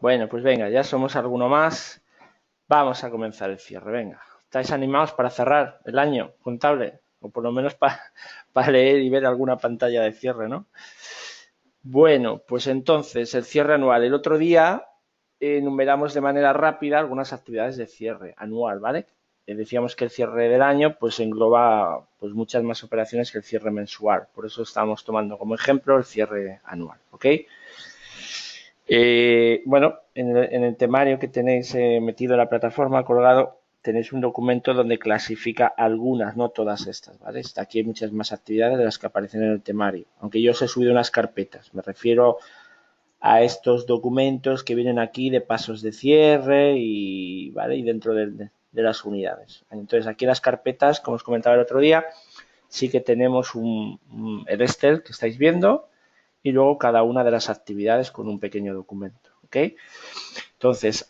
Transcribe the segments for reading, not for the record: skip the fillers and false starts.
Bueno, pues venga, ya somos alguno más. Vamos a comenzar el cierre, venga. ¿Estáis animados para cerrar el año contable? O por lo menos para leer y ver alguna pantalla de cierre, ¿no? Bueno, pues entonces el cierre anual. El otro día enumeramos de manera rápida algunas actividades de cierre anual, ¿vale? Decíamos que el cierre del año pues engloba pues muchas más operaciones que el cierre mensual. Por eso estamos tomando como ejemplo el cierre anual, ¿ok? Bueno, en el temario que tenéis metido en la plataforma, colgado, tenéis un documento donde clasifica algunas, no todas estas, ¿vale? Aquí hay muchas más actividades de las que aparecen en el temario, aunque yo os he subido unas carpetas. Me refiero a estos documentos que vienen aquí de pasos de cierre y, ¿vale? Y dentro de las unidades. Entonces, aquí en las carpetas, como os comentaba el otro día, sí que tenemos el Excel que estáis viendo y luego cada una de las actividades con un pequeño documento, ¿ok? Entonces,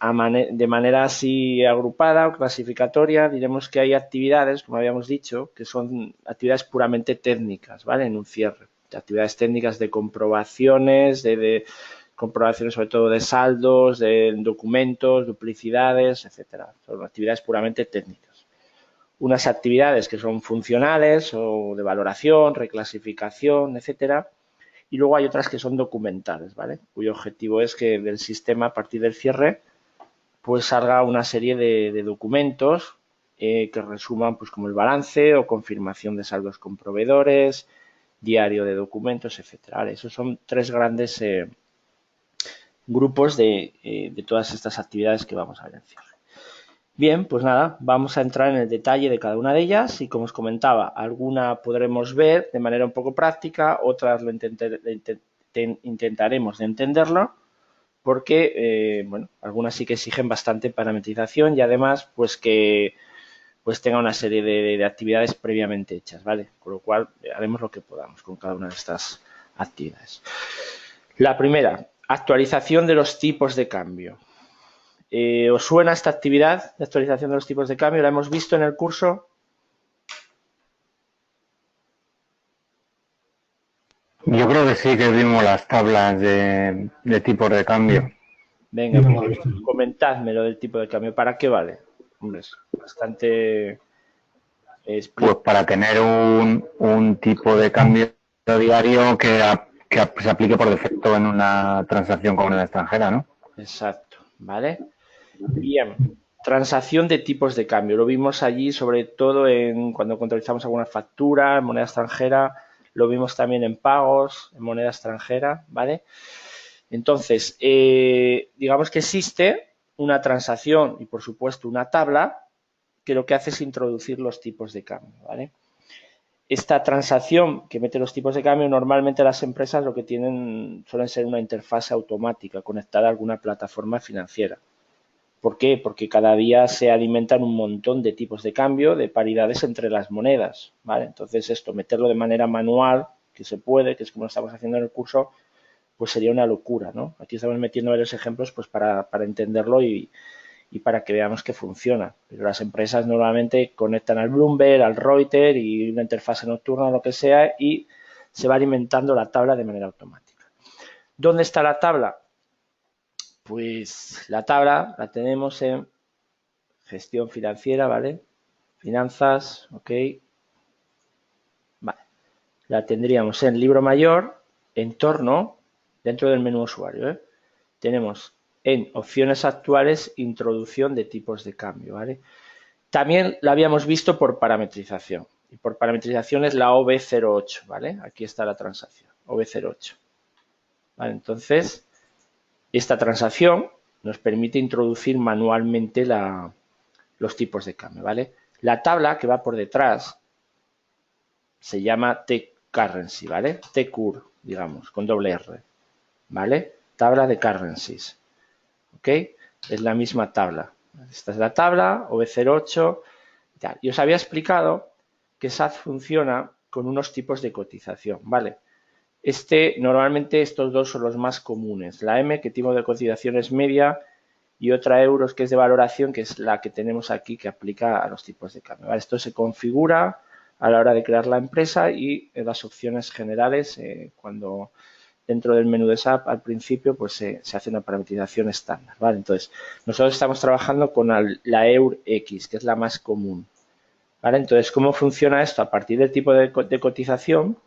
de manera así agrupada o clasificatoria, diremos que hay actividades, como habíamos dicho, que son actividades puramente técnicas, ¿vale? En un cierre. Actividades técnicas de comprobaciones, de comprobaciones sobre todo de saldos, de documentos, duplicidades, etcétera. Son actividades puramente técnicas. Unas actividades que son funcionales o de valoración, reclasificación, etcétera. Y luego hay otras que son documentales, ¿vale? Cuyo objetivo es que del sistema, a partir del cierre, pues salga una serie de documentos que resuman pues como el balance o confirmación de saldos con proveedores, diario de documentos, etcétera. ¿Vale? Esos son tres grandes grupos de todas estas actividades que vamos a ver en cierre. Bien, pues nada, vamos a entrar en el detalle de cada una de ellas y como os comentaba, alguna podremos ver de manera un poco práctica, otras lo intentaremos de entenderlo porque, bueno, algunas sí que exigen bastante parametrización y además pues que pues tenga una serie de actividades previamente hechas, ¿vale? Con lo cual haremos lo que podamos con cada una de estas actividades. La primera, actualización de los tipos de cambio. ¿Os suena esta actividad de actualización de los tipos de cambio? ¿La hemos visto en el curso? Yo creo que sí que vimos las tablas de tipos de cambio. Venga, pues comentadme lo del tipo de cambio. ¿Para qué vale? Hombre, es bastante Pues para tener un tipo de cambio diario que se aplique por defecto en una transacción con moneda extranjera, ¿no? exacto, ¿vale? Bien, transacción de tipos de cambio. Lo vimos allí sobre todo cuando contabilizamos alguna factura en moneda extranjera, lo vimos también en pagos en moneda extranjera, ¿vale? Entonces, digamos que existe una transacción y por supuesto una tabla que lo que hace es introducir los tipos de cambio, ¿vale? Esta transacción que mete los tipos de cambio, normalmente las empresas lo que tienen suelen ser una interfaz automática conectada a alguna plataforma financiera. ¿Por qué? Porque cada día se alimentan un montón de tipos de cambio, de paridades entre las monedas, ¿vale? Entonces esto, meterlo de manera manual, que se puede, que es como lo estamos haciendo en el curso, pues sería una locura, ¿no? Aquí estamos metiendo varios ejemplos pues para entenderlo y para que veamos que funciona. Pero las empresas normalmente conectan al Bloomberg, al Reuters y una interfaz nocturna o lo que sea y se va alimentando la tabla de manera automática. ¿Dónde está la tabla? Pues la tabla la tenemos en gestión financiera, ¿vale? Finanzas, ok. Vale. La tendríamos en libro mayor, entorno, dentro del menú usuario, ¿eh? Tenemos en opciones actuales, introducción de tipos de cambio, ¿vale? También la habíamos visto por parametrización. Y por parametrización es la OB08, ¿vale? Aquí está la transacción, OB08. ¿Vale? Entonces, esta transacción nos permite introducir manualmente los tipos de cambio, ¿vale? La tabla que va por detrás se llama T-Currency, ¿vale? T-Cur, digamos, con doble R, ¿vale? Tabla de currencies, ¿ok? Es la misma tabla. Esta es la tabla, OB08, y os había explicado que SAT funciona con unos tipos de cotización, ¿vale? Normalmente estos dos son los más comunes. La M, que tipo de cotización es media, y otra euros, que es de valoración, que es la que tenemos aquí, que aplica a los tipos de cambio. ¿Vale? Esto se configura a la hora de crear la empresa y en las opciones generales, cuando dentro del menú de SAP, al principio, pues se hace una parametrización estándar, ¿vale? Entonces, nosotros estamos trabajando con la EUR-X, que es la más común, ¿vale? Entonces, ¿cómo funciona esto? A partir del tipo de cotización,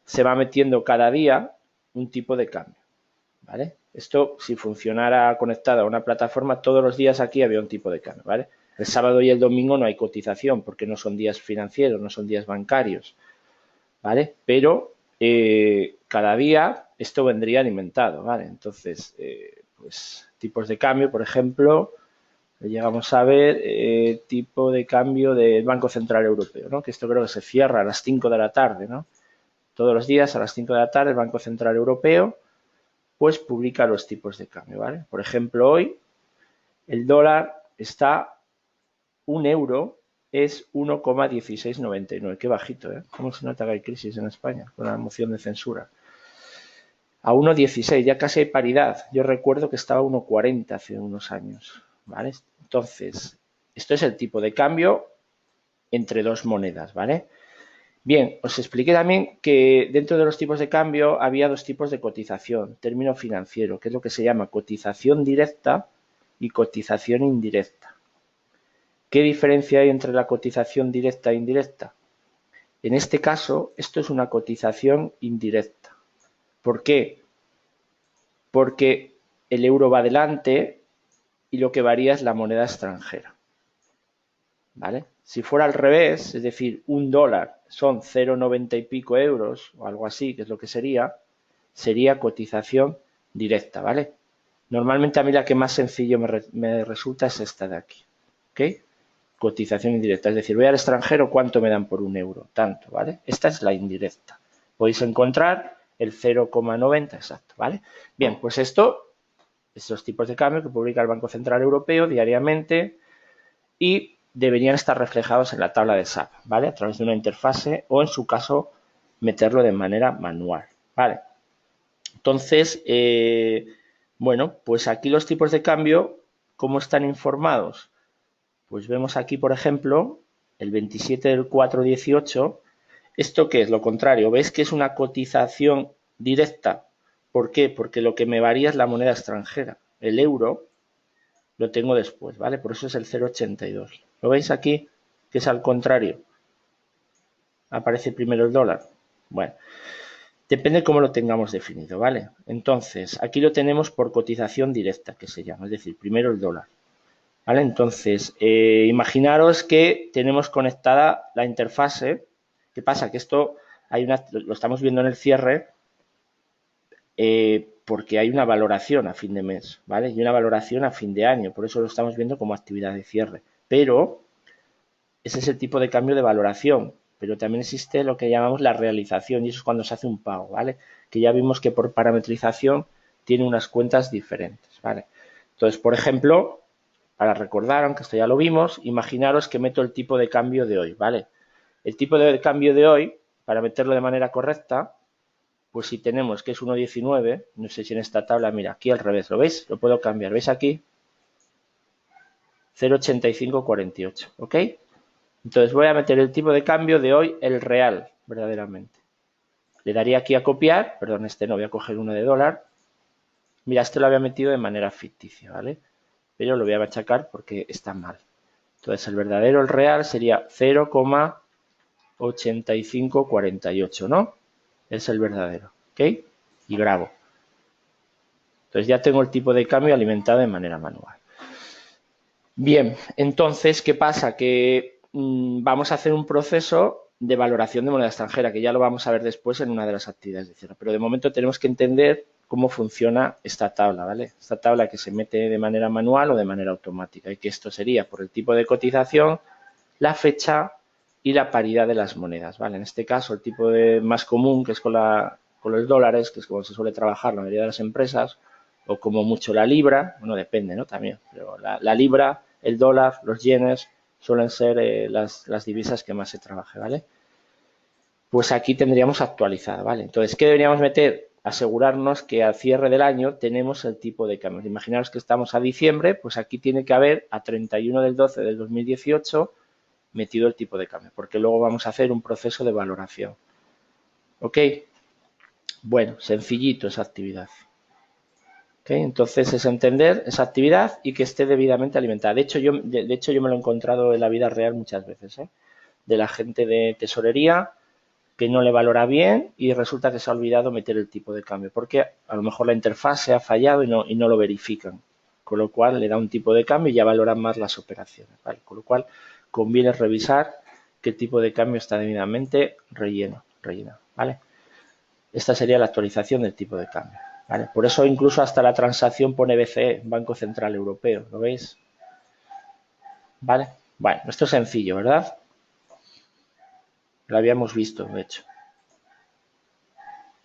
se va metiendo cada día un tipo de cambio, ¿vale? Esto, si funcionara conectado a una plataforma, todos los días aquí había un tipo de cambio, ¿vale? El sábado y el domingo no hay cotización porque no son días financieros, no son días bancarios, ¿vale? Pero cada día esto vendría alimentado, ¿vale? Entonces, pues tipos de cambio, por ejemplo, llegamos a ver tipo de cambio del Banco Central Europeo, ¿no? Que esto creo que se cierra a las 5 de la tarde, ¿no? Todos los días a las 5 de la tarde el Banco Central Europeo pues publica los tipos de cambio, ¿vale? Por ejemplo, hoy el dólar está 1 euro es 1,1699. Qué bajito, ¿eh? ¿Cómo se nota que hay crisis en España con la moción de censura? A 1,16, ya casi hay paridad. Yo recuerdo que estaba a 1,40 hace unos años, ¿vale? Entonces, esto es el tipo de cambio entre dos monedas, ¿vale? Bien, os expliqué también que dentro de los tipos de cambio había dos tipos de cotización, término financiero, que es lo que se llama cotización directa y cotización indirecta. ¿Qué diferencia hay entre la cotización directa e indirecta? En este caso, esto es una cotización indirecta. ¿Por qué? Porque el euro va adelante y lo que varía es la moneda extranjera, ¿vale? Si fuera al revés, es decir, un dólar son 0,90 y pico euros o algo así, que es lo que sería cotización directa, ¿vale? Normalmente a mí la que más sencillo me resulta es esta de aquí, ¿ok? Cotización indirecta, es decir, voy al extranjero, ¿cuánto me dan por 1 euro? Tanto, ¿vale? Esta es la indirecta. Podéis encontrar el 0,90 exacto, ¿vale? Bien, pues estos tipos de cambio que publica el Banco Central Europeo diariamente y deberían estar reflejados en la tabla de SAP, ¿vale? A través de una interfase o, en su caso, meterlo de manera manual, ¿vale? Entonces, bueno, pues aquí los tipos de cambio, ¿cómo están informados? Pues vemos aquí, por ejemplo, el 27 del 4,18. ¿Esto qué es? Lo contrario, ¿veis que es una cotización directa? ¿Por qué? Porque lo que me varía es la moneda extranjera. El euro lo tengo después, ¿vale? Por eso es el 0,82. ¿Lo veis aquí? Que es al contrario. Aparece primero el dólar. Bueno, depende cómo lo tengamos definido, ¿vale? Entonces, aquí lo tenemos por cotización directa, que se llama, es decir, primero el dólar. ¿Vale? Entonces, imaginaros que tenemos conectada la interfase. ¿Qué pasa? Que esto lo estamos viendo en el cierre porque hay una valoración a fin de mes, ¿vale? Y una valoración a fin de año. Por eso lo estamos viendo como actividad de cierre. Pero ese es el tipo de cambio de valoración. Pero también existe lo que llamamos la realización y eso es cuando se hace un pago, ¿vale? Que ya vimos que por parametrización tiene unas cuentas diferentes, ¿vale? Entonces, por ejemplo, para recordar, aunque esto ya lo vimos, imaginaros que meto el tipo de cambio de hoy, ¿vale? El tipo de cambio de hoy, para meterlo de manera correcta, pues si tenemos que es 1,19, no sé si en esta tabla, mira, aquí al revés, ¿lo veis? Lo puedo cambiar, ¿veis aquí? 0,8548, ¿ok? Entonces voy a meter el tipo de cambio de hoy, el real, verdaderamente. Le daría aquí a copiar, perdón, este no, voy a coger uno de dólar. Mira, este lo había metido de manera ficticia, ¿vale? Pero lo voy a machacar porque está mal. Entonces el verdadero, el real, sería 0,8548, ¿no? Es el verdadero, ¿ok? Y grabo. Entonces ya tengo el tipo de cambio alimentado de manera manual. Bien, entonces, ¿qué pasa? Que vamos a hacer un proceso de valoración de moneda extranjera, que ya lo vamos a ver después en una de las actividades de cierre. Pero de momento tenemos que entender cómo funciona esta tabla, ¿vale? Esta tabla que se mete de manera manual o de manera automática y que esto sería por el tipo de cotización, la fecha y la paridad de las monedas, ¿vale? En este caso, el tipo más común, que es con los dólares, que es como se suele trabajar la mayoría de las empresas, o como mucho la libra, bueno, depende, ¿no? También, pero la libra, el dólar, los yenes, suelen ser las divisas que más se trabaje, ¿vale? Pues aquí tendríamos actualizada, ¿vale? Entonces, ¿qué deberíamos meter? Asegurarnos que al cierre del año tenemos el tipo de cambio. Imaginaros que estamos a diciembre, pues aquí tiene que haber a 31 del 12 del 2018 metido el tipo de cambio, porque luego vamos a hacer un proceso de valoración. ¿Ok? Bueno, sencillito esa actividad. ¿Okay? Entonces es entender esa actividad y que esté debidamente alimentada. De hecho, yo me lo he encontrado en la vida real muchas veces, ¿eh? De la gente de tesorería que no le valora bien y resulta que se ha olvidado meter el tipo de cambio, porque a lo mejor la interfaz se ha fallado y no lo verifican, con lo cual le da un tipo de cambio y ya valoran más las operaciones, ¿vale? Con lo cual conviene revisar qué tipo de cambio está debidamente relleno, ¿vale? Esta sería la actualización del tipo de cambio, ¿vale? Por eso incluso hasta la transacción pone BCE, Banco Central Europeo, ¿lo veis? ¿Vale? Bueno, esto es sencillo, ¿verdad? Lo habíamos visto, de hecho.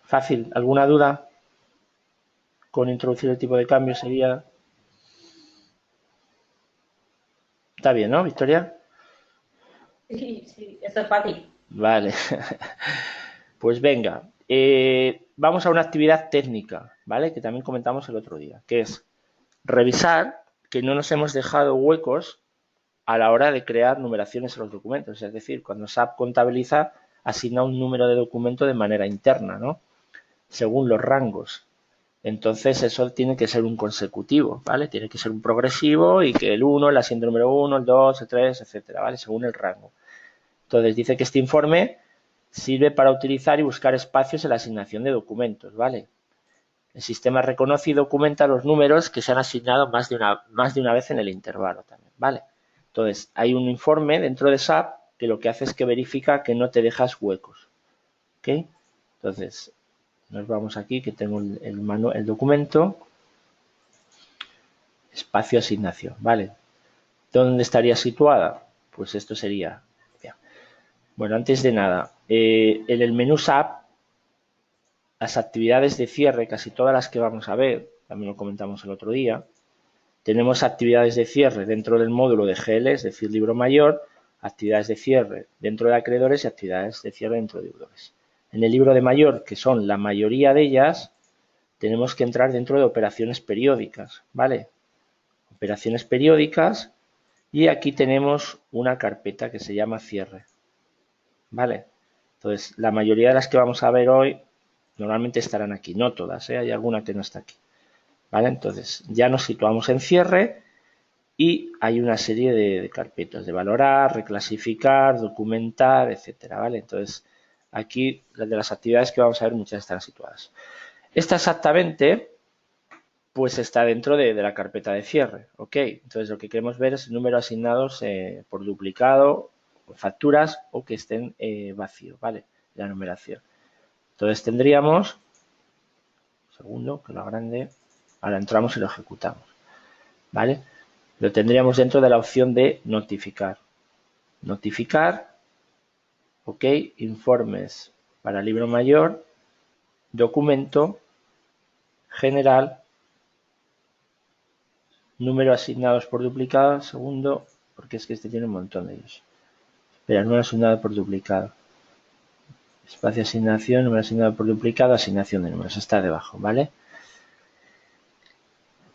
Fácil. ¿Alguna duda con introducir el tipo de cambio? Sería... Está bien, ¿no, Victoria? Sí, esto es fácil. Vale. Pues venga. Vamos a una actividad técnica, ¿vale? Que también comentamos el otro día, que es revisar que no nos hemos dejado huecos a la hora de crear numeraciones en los documentos. Es decir, cuando SAP contabiliza, asigna un número de documento de manera interna, ¿no? Según los rangos. Entonces eso tiene que ser un consecutivo, ¿vale? Tiene que ser un progresivo y que el 1, el asiento número 1, el 2, el 3, etcétera, ¿vale? Según el rango. Entonces dice que este informe sirve para utilizar y buscar espacios en la asignación de documentos, ¿vale? El sistema reconoce y documenta los números que se han asignado más de una vez en el intervalo también, ¿vale? Entonces, hay un informe dentro de SAP que lo que hace es que verifica que no te dejas huecos, ¿ok? Entonces, nos vamos aquí, que tengo el documento, espacio asignación, ¿vale? ¿Dónde estaría situada? Pues esto sería, bueno, antes de nada, en el menú SAP, las actividades de cierre, casi todas las que vamos a ver, también lo comentamos el otro día, tenemos actividades de cierre dentro del módulo de GL, es decir, libro mayor, actividades de cierre dentro de acreedores y actividades de cierre dentro de deudores. En el libro de mayor, que son la mayoría de ellas, tenemos que entrar dentro de operaciones periódicas, ¿vale? Operaciones periódicas y aquí tenemos una carpeta que se llama cierre, ¿vale? Entonces, la mayoría de las que vamos a ver hoy normalmente estarán aquí, no todas, ¿eh? Hay alguna que no está aquí, ¿vale? Entonces, ya nos situamos en cierre y hay una serie de carpetas de valorar, reclasificar, documentar, etcétera, ¿vale? Entonces, aquí de las actividades que vamos a ver, muchas están situadas. Esta exactamente, pues está dentro de la carpeta de cierre, ¿ok? Entonces, lo que queremos ver es el número asignados por duplicado, facturas o que estén vacío, ¿vale? La numeración. Entonces, tendríamos, segundo, que lo agrande, ahora entramos y lo ejecutamos, ¿vale? Lo tendríamos dentro de la opción de notificar. Notificar, ok, informes para libro mayor, documento, general, número asignados por duplicado, segundo, porque es que este tiene un montón de ellos. Espera, número asignado por duplicado. Espacio asignación, número asignado por duplicado, asignación de números, está debajo, ¿vale?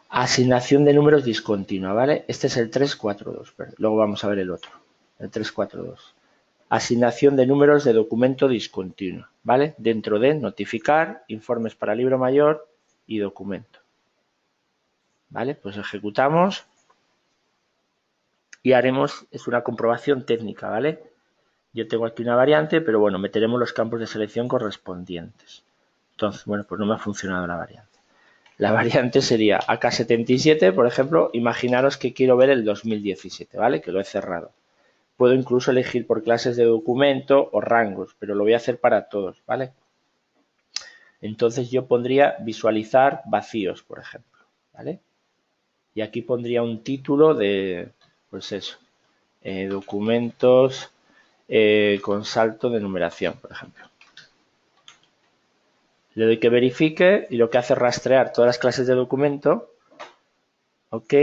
Asignación de números discontinua, ¿vale? Este es el 342, luego vamos a ver el otro, el 342. Asignación de números de documento discontinuo, ¿vale? Dentro de notificar, informes para libro mayor y documento. ¿Vale? Pues ejecutamos y haremos, es una comprobación técnica, ¿vale? Yo tengo aquí una variante, pero bueno, meteremos los campos de selección correspondientes. Entonces, bueno, pues no me ha funcionado la variante. La variante sería AK77, por ejemplo, imaginaros que quiero ver el 2017, ¿vale? Que lo he cerrado. Puedo incluso elegir por clases de documento o rangos, pero lo voy a hacer para todos, ¿vale? Entonces yo pondría visualizar vacíos, por ejemplo, ¿vale? Y aquí pondría un título de, pues eso, documentos con salto de numeración, por ejemplo. Le doy que verifique y lo que hace es rastrear todas las clases de documento. Ok.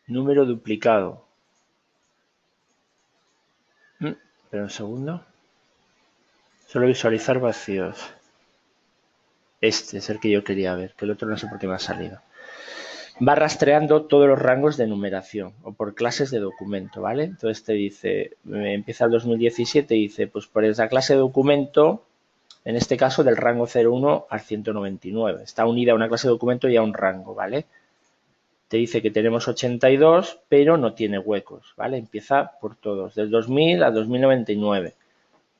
Número duplicado. Espera un segundo. Solo visualizar vacíos. Este es el que yo quería ver, que el otro no sé por qué me ha salido. Va rastreando todos los rangos de numeración o por clases de documento, ¿vale? Entonces te dice, empieza el 2017 y dice, pues por esa clase de documento, en este caso del rango 01 al 199. Está unida a una clase de documento y a un rango, ¿vale? Te dice que tenemos 82, pero no tiene huecos, ¿vale? Empieza por todos, del 2000 al 2099.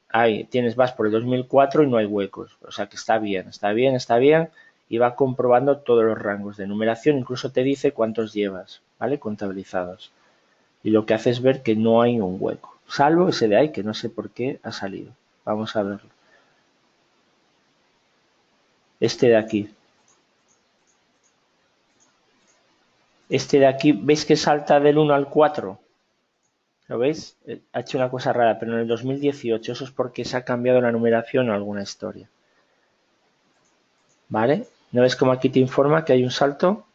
Ahí tienes, vas por el 2004 y no hay huecos, o sea que está bien, está bien, está bien, y va comprobando todos los rangos de numeración, incluso te dice cuántos llevas, ¿vale? Contabilizados. Y lo que hace es ver que no hay un hueco, salvo ese de ahí, que no sé por qué ha salido. Vamos a verlo. Este de aquí. Este de aquí, ¿veis que salta del 1 al 4? ¿Lo veis? Ha hecho una cosa rara, pero en el 2018 eso es porque se ha cambiado la numeración o alguna historia. ¿Vale? ¿No ves cómo aquí te informa que hay un salto?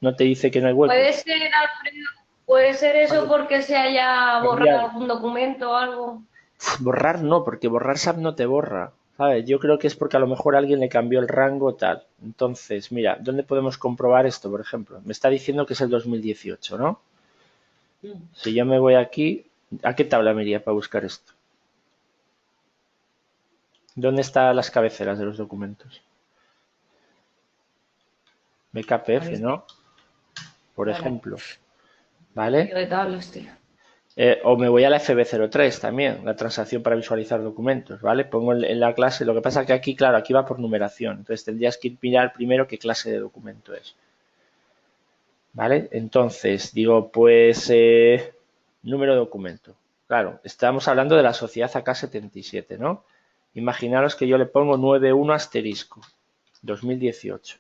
¿No te dice que no hay hueco? Puede ser, Alfredo, puede ser eso porque se haya borrado algún documento o algo. Borrar no, porque borrar SAP no te borra. ¿Sabes? Yo creo que es porque a lo mejor alguien le cambió el rango tal. Entonces, mira, ¿dónde podemos comprobar esto, por ejemplo? Me está diciendo que es el 2018, ¿no? Si yo me voy aquí, ¿a qué tabla me iría para buscar esto? ¿Dónde están las cabeceras de los documentos? BKPF, ¿no? Por ejemplo. ¿Vale? De tablas, tío. O me voy a la FB03 también, la transacción para visualizar documentos, ¿vale? Pongo en la clase, lo que pasa que aquí, claro, aquí va por numeración, entonces tendrías que mirar primero qué clase de documento es, ¿vale? Entonces, digo, pues, número de documento. Claro, estamos hablando de la sociedad AK77, ¿no? Imaginaros que yo le pongo 91 asterisco, 2018.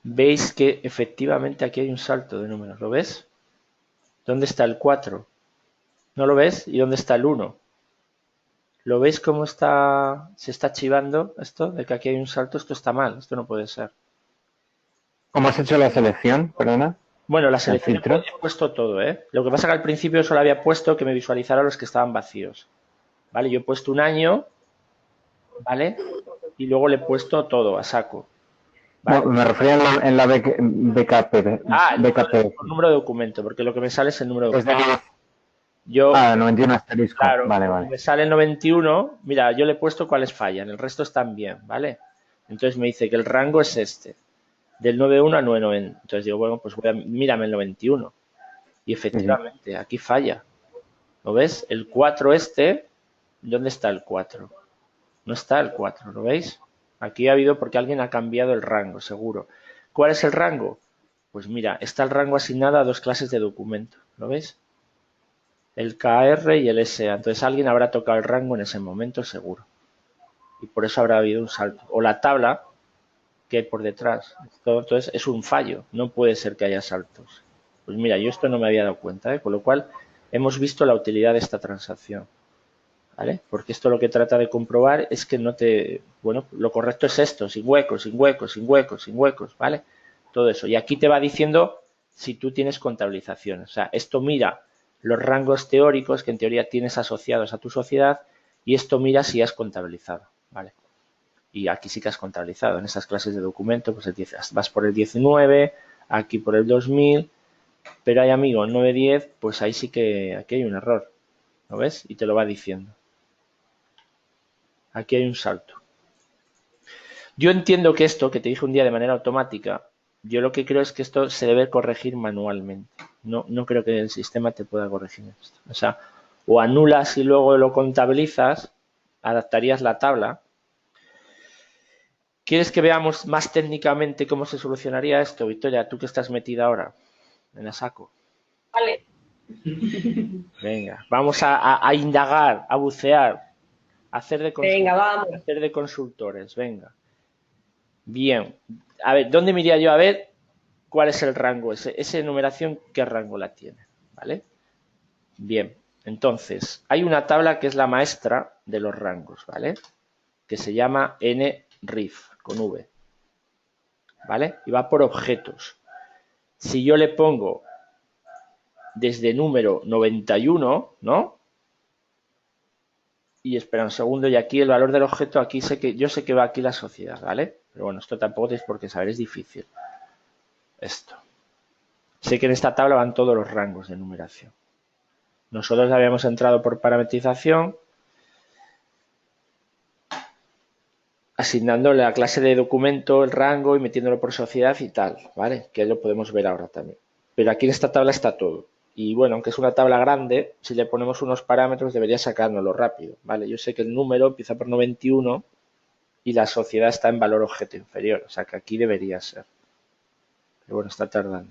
Veis que efectivamente aquí hay un salto de números, ¿lo ves? ¿Dónde está el 4? ¿No lo ves? ¿Y dónde está el 1? ¿Lo veis cómo se está chivando esto? De que aquí hay un salto, esto está mal, esto no puede ser. ¿Cómo has hecho la selección? Perdona. Bueno, la ¿El selección filtro? he puesto todo, ¿eh? Lo que pasa es que al principio solo había puesto que me visualizara los que estaban vacíos. ¿Vale? Yo he puesto un año, ¿vale? Y luego le he puesto todo a saco. ¿Vale? No, me refería en la BKP. Ah, BKP. el número de documento, porque lo que me sale es el número de Es de documento. Yo, 91 asterisco. claro, Vale, como vale. me sale el 91, mira, yo le he puesto cuáles fallan, el resto están bien, ¿vale? Entonces me dice que el rango es este, del 91 al 99. Entonces digo, bueno, pues mírame el 91. Y efectivamente, aquí falla. ¿Lo ves? El 4 este, ¿dónde está el 4? No está el 4, ¿lo veis? Aquí ha habido porque alguien ha cambiado el rango, seguro. ¿Cuál es el rango? Pues mira, está el rango asignado a dos clases de documento, ¿lo veis? El KR y el SA. Entonces alguien habrá tocado el rango en ese momento, seguro. Y por eso habrá habido un salto. O la tabla que hay por detrás. Entonces es un fallo. No puede ser que haya saltos. Pues mira, yo esto no me había dado cuenta, ¿eh? Con lo cual hemos visto la utilidad de esta transacción. ¿Vale? Porque esto lo que trata de comprobar es que no te... Bueno, lo correcto es esto, sin huecos, sin huecos, sin huecos, sin huecos, ¿vale? Todo eso. Y aquí te va diciendo si tú tienes contabilización. O sea, esto mira los rangos teóricos que en teoría tienes asociados a tu sociedad y esto mira si has contabilizado, ¿vale? Y aquí sí que has contabilizado. En esas clases de documento, pues vas por el 19, aquí por el 2000, pero hay, amigo, el 910, pues ahí sí que aquí hay un error. ¿Lo ves? Y te lo va diciendo. Aquí hay un salto. Yo entiendo que esto, que te dije un día de manera automática, yo lo que creo es que esto se debe corregir manualmente. No creo que el sistema te pueda corregir esto. O sea, o anulas y luego lo contabilizas, adaptarías la tabla. ¿Quieres que veamos más técnicamente cómo se solucionaría esto, Victoria? Tú que estás metida ahora en la saco. Vale. Venga, vamos a indagar, a bucear, a hacer Venga, vamos. hacer de consultores. Venga. Bien. A ver, ¿dónde me iría yo a ver cuál es el rango? Esa enumeración, ¿qué rango la tiene? ¿Vale? Bien. Entonces, hay una tabla que es la maestra de los rangos, ¿vale? Que se llama NRIF, con V. ¿Vale? Y va por objetos. Si yo le pongo desde número 91, ¿no? Y espera un segundo, y aquí el valor del objeto, aquí yo sé que va aquí la sociedad, ¿vale? Pero bueno, esto tampoco tenéis por qué saber, es difícil. Esto. Sé que en esta tabla van todos los rangos de numeración. Nosotros habíamos entrado por parametrización asignándole a la clase de documento el rango y metiéndolo por sociedad y tal, ¿vale? Que lo podemos ver ahora también. Pero aquí en esta tabla está todo. Y bueno, aunque es una tabla grande, si le ponemos unos parámetros debería sacárnoslo rápido, ¿vale? Yo sé que el número empieza por 91 y la sociedad está en valor objeto inferior, o sea que aquí debería ser. Pero bueno, está tardando.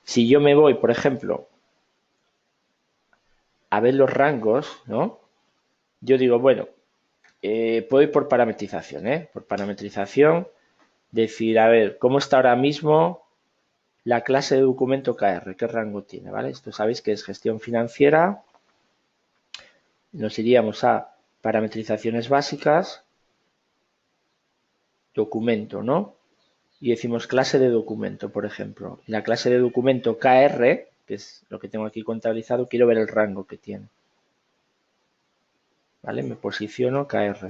Si yo me voy, por ejemplo, a ver los rangos, ¿no? Yo digo, bueno, puedo ir por parametrización, ¿eh? Por parametrización, decir, a ver, ¿cómo está ahora mismo la clase de documento KR? ¿Qué rango tiene? ¿Vale? Esto sabéis que es gestión financiera. Nos iríamos a parametrizaciones básicas, documento, ¿no? Y decimos clase de documento, por ejemplo. La clase de documento KR, que es lo que tengo aquí contabilizado, quiero ver el rango que tiene. ¿Vale? Me posiciono KR.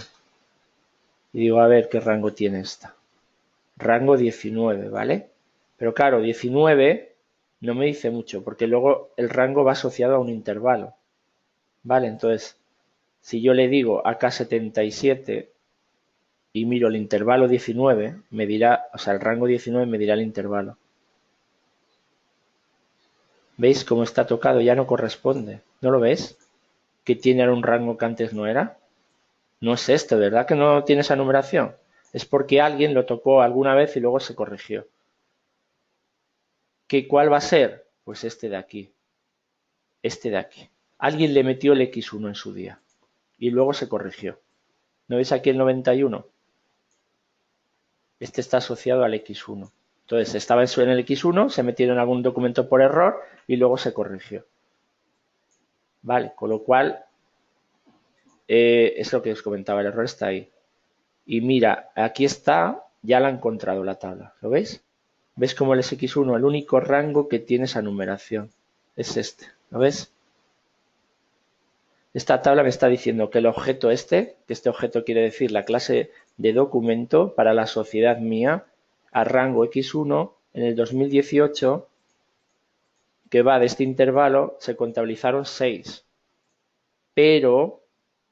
Y digo, a ver qué rango tiene esta. Rango 19, ¿vale? Pero claro, 19 no me dice mucho, porque luego el rango va asociado a un intervalo. ¿Vale? Entonces, si yo le digo AK77 y miro el intervalo 19, me dirá, o sea, el rango 19 me dirá el intervalo. ¿Veis cómo está tocado? Ya no corresponde. ¿No lo ves? Que tiene ahora un rango que antes no era. No es este, ¿verdad? Que no tiene esa numeración. Es porque alguien lo tocó alguna vez y luego se corrigió. ¿Cuál va a ser? Pues este de aquí. Este de aquí. Alguien le metió el X1 en su día y luego se corrigió. ¿No veis aquí el 91? Este está asociado al X1. Entonces estaba en el X1, se metieron en algún documento por error y luego se corrigió. Vale, con lo cual es lo que os comentaba, el error está ahí. Y mira, aquí está, ya la he encontrado la tabla, ¿lo veis? ¿Ves cómo el X1, el único rango que tiene esa numeración? Es este, ¿lo ves? Esta tabla me está diciendo que el objeto que este objeto quiere decir la clase de documento para la sociedad mía, a rango X1, en el 2018, que va de este intervalo, se contabilizaron 6. Pero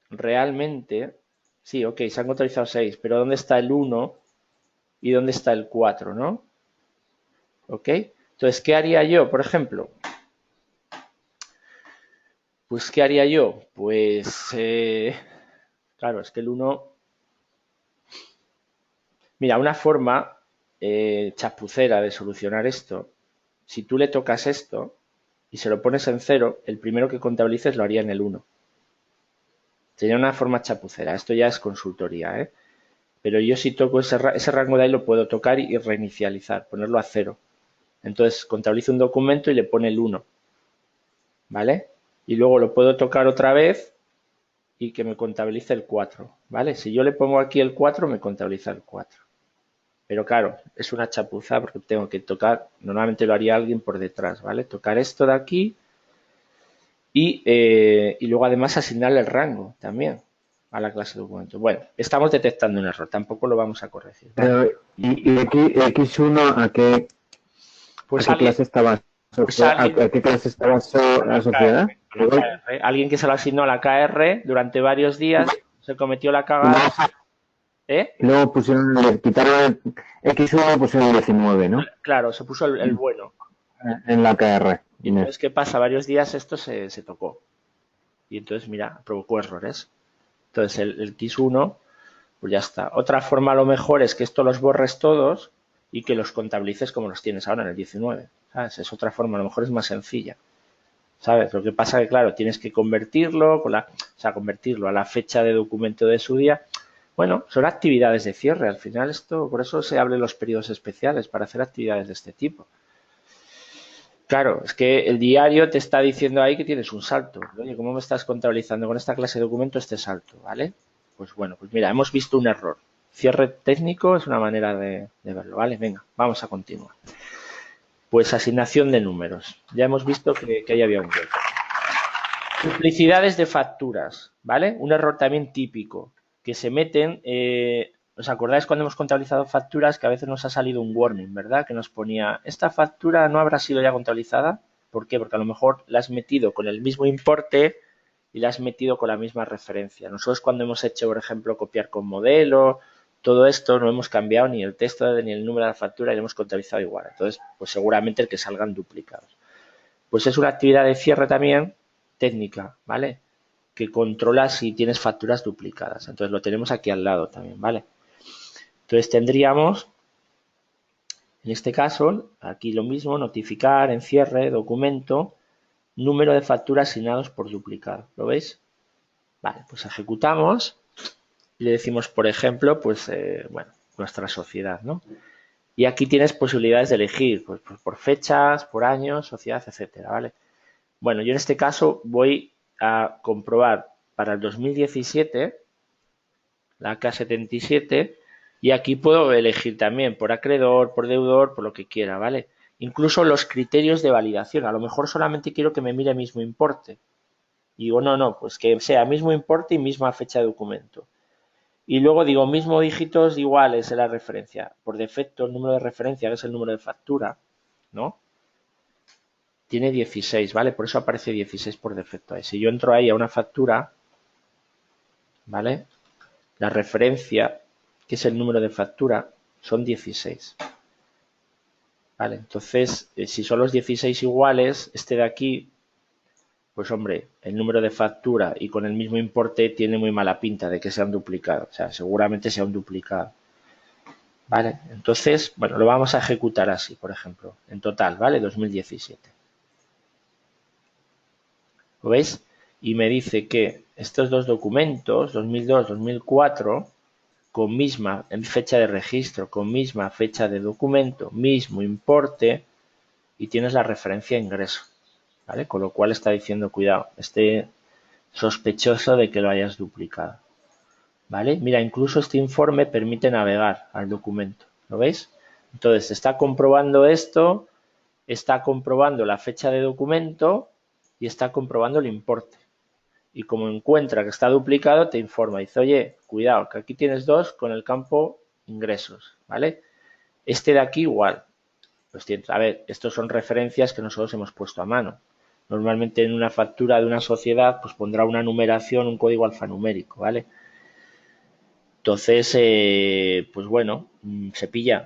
realmente, sí, ok, se han contabilizado 6, pero ¿dónde está el 1 y dónde está el 4, no? ¿Ok? Entonces, ¿qué haría yo, por ejemplo? Pues, ¿qué haría yo? Pues, claro, es que el 1... Mira, una forma chapucera de solucionar esto, si tú le tocas esto y se lo pones en 0, el primero que contabilices lo haría en el 1. Sería una forma chapucera. Esto ya es consultoría, ¿eh? Pero yo si toco ese rango de ahí lo puedo tocar y reinicializar, ponerlo a 0. Entonces contabilizo un documento y le pone el 1. ¿Vale? Y luego lo puedo tocar otra vez y que me contabilice el 4. ¿Vale? Si yo le pongo aquí el 4, me contabiliza el 4. Pero claro, es una chapuza porque tengo que tocar, normalmente lo haría alguien por detrás, ¿vale? Tocar esto de aquí y luego además asignarle el rango también a la clase de documento. Bueno, estamos detectando un error, tampoco lo vamos a corregir. ¿Vale? ¿Y X1 a qué, pues a qué clase estaba? Pues ¿A qué clase estaba la sociedad? KR. Alguien que se lo asignó a la KR durante varios días se cometió la cagada. Luego quitaron el X1 y pusieron el 19, ¿no? Claro, se puso el bueno. En la KR. Y entonces, ¿qué pasa? Varios días esto se tocó. Y entonces, mira, provocó errores. Entonces, el X1, pues ya está. Otra forma a lo mejor es que esto los borres todos y que los contabilices como los tienes ahora en el 19. ¿Sabes? Es otra forma, a lo mejor es más sencilla. ¿Sabes? Lo que pasa que, claro, tienes que convertirlo, convertirlo a la fecha de documento de su día. Bueno, son actividades de cierre. Al final esto, por eso se hablan los periodos especiales, para hacer actividades de este tipo. Claro, es que el diario te está diciendo ahí que tienes un salto. Oye, ¿cómo me estás contabilizando con esta clase de documento este salto? ¿Vale? Pues bueno, pues mira, hemos visto un error. Cierre técnico es una manera de verlo, ¿vale? Venga, vamos a continuar. Pues asignación de números. Ya hemos visto que ahí había un hueco. Duplicidades de facturas, ¿vale? Un error también típico, que se meten, ¿os acordáis cuando hemos contabilizado facturas que a veces nos ha salido un warning, ¿verdad? Que nos ponía, esta factura no habrá sido ya contabilizada. ¿Por qué? Porque a lo mejor la has metido con el mismo importe y la has metido con la misma referencia. Nosotros cuando hemos hecho, por ejemplo, copiar con modelo, todo esto no hemos cambiado ni el texto ni el número de la factura y lo hemos contabilizado igual. Entonces, pues seguramente el que salgan duplicados. Pues es una actividad de cierre también técnica, ¿vale? Que controla si tienes facturas duplicadas. Entonces lo tenemos aquí al lado también, ¿vale? Entonces tendríamos, en este caso, aquí lo mismo, notificar en cierre, documento, número de facturas asignados por duplicado. ¿Lo veis? Vale, pues ejecutamos y le decimos, por ejemplo, pues, bueno, nuestra sociedad, ¿no? Y aquí tienes posibilidades de elegir, pues por fechas, por años, sociedad, etcétera, ¿vale? Bueno, yo en este caso voy a comprobar para el 2017 la K77 y aquí puedo elegir también por acreedor, por deudor, por lo que quiera, ¿vale? Incluso los criterios de validación. A lo mejor solamente quiero que me mire mismo importe. Y digo, no, pues que sea mismo importe y misma fecha de documento. Y luego digo, mismo dígitos iguales en la referencia. Por defecto, el número de referencia, que es el número de factura, ¿no? Tiene 16, ¿vale? Por eso aparece 16 por defecto ahí. Si yo entro ahí a una factura, ¿vale? La referencia, que es el número de factura, son 16. ¿Vale? Entonces, si son los 16 iguales, este de aquí, pues hombre, el número de factura y con el mismo importe tiene muy mala pinta de que sea un duplicado. O sea, seguramente sea un duplicado. ¿Vale? Entonces, bueno, lo vamos a ejecutar así, por ejemplo, en total, ¿vale? 2017. ¿Lo veis? Y me dice que estos dos documentos, 2002-2004, con misma fecha de registro, con misma fecha de documento, mismo importe, y tienes la referencia a ingreso, ¿vale? Con lo cual está diciendo, cuidado, esté sospechoso de que lo hayas duplicado, ¿vale? Mira, incluso este informe permite navegar al documento, ¿lo veis? Entonces, está comprobando esto, está comprobando la fecha de documento y está comprobando el importe. Y como encuentra que está duplicado, te informa. Dice, oye, cuidado, que aquí tienes dos con el campo ingresos, ¿vale? Este de aquí igual. Pues a ver, estos son referencias que nosotros hemos puesto a mano. Normalmente en una factura de una sociedad, pues pondrá una numeración, un código alfanumérico, ¿vale? Entonces, pues bueno,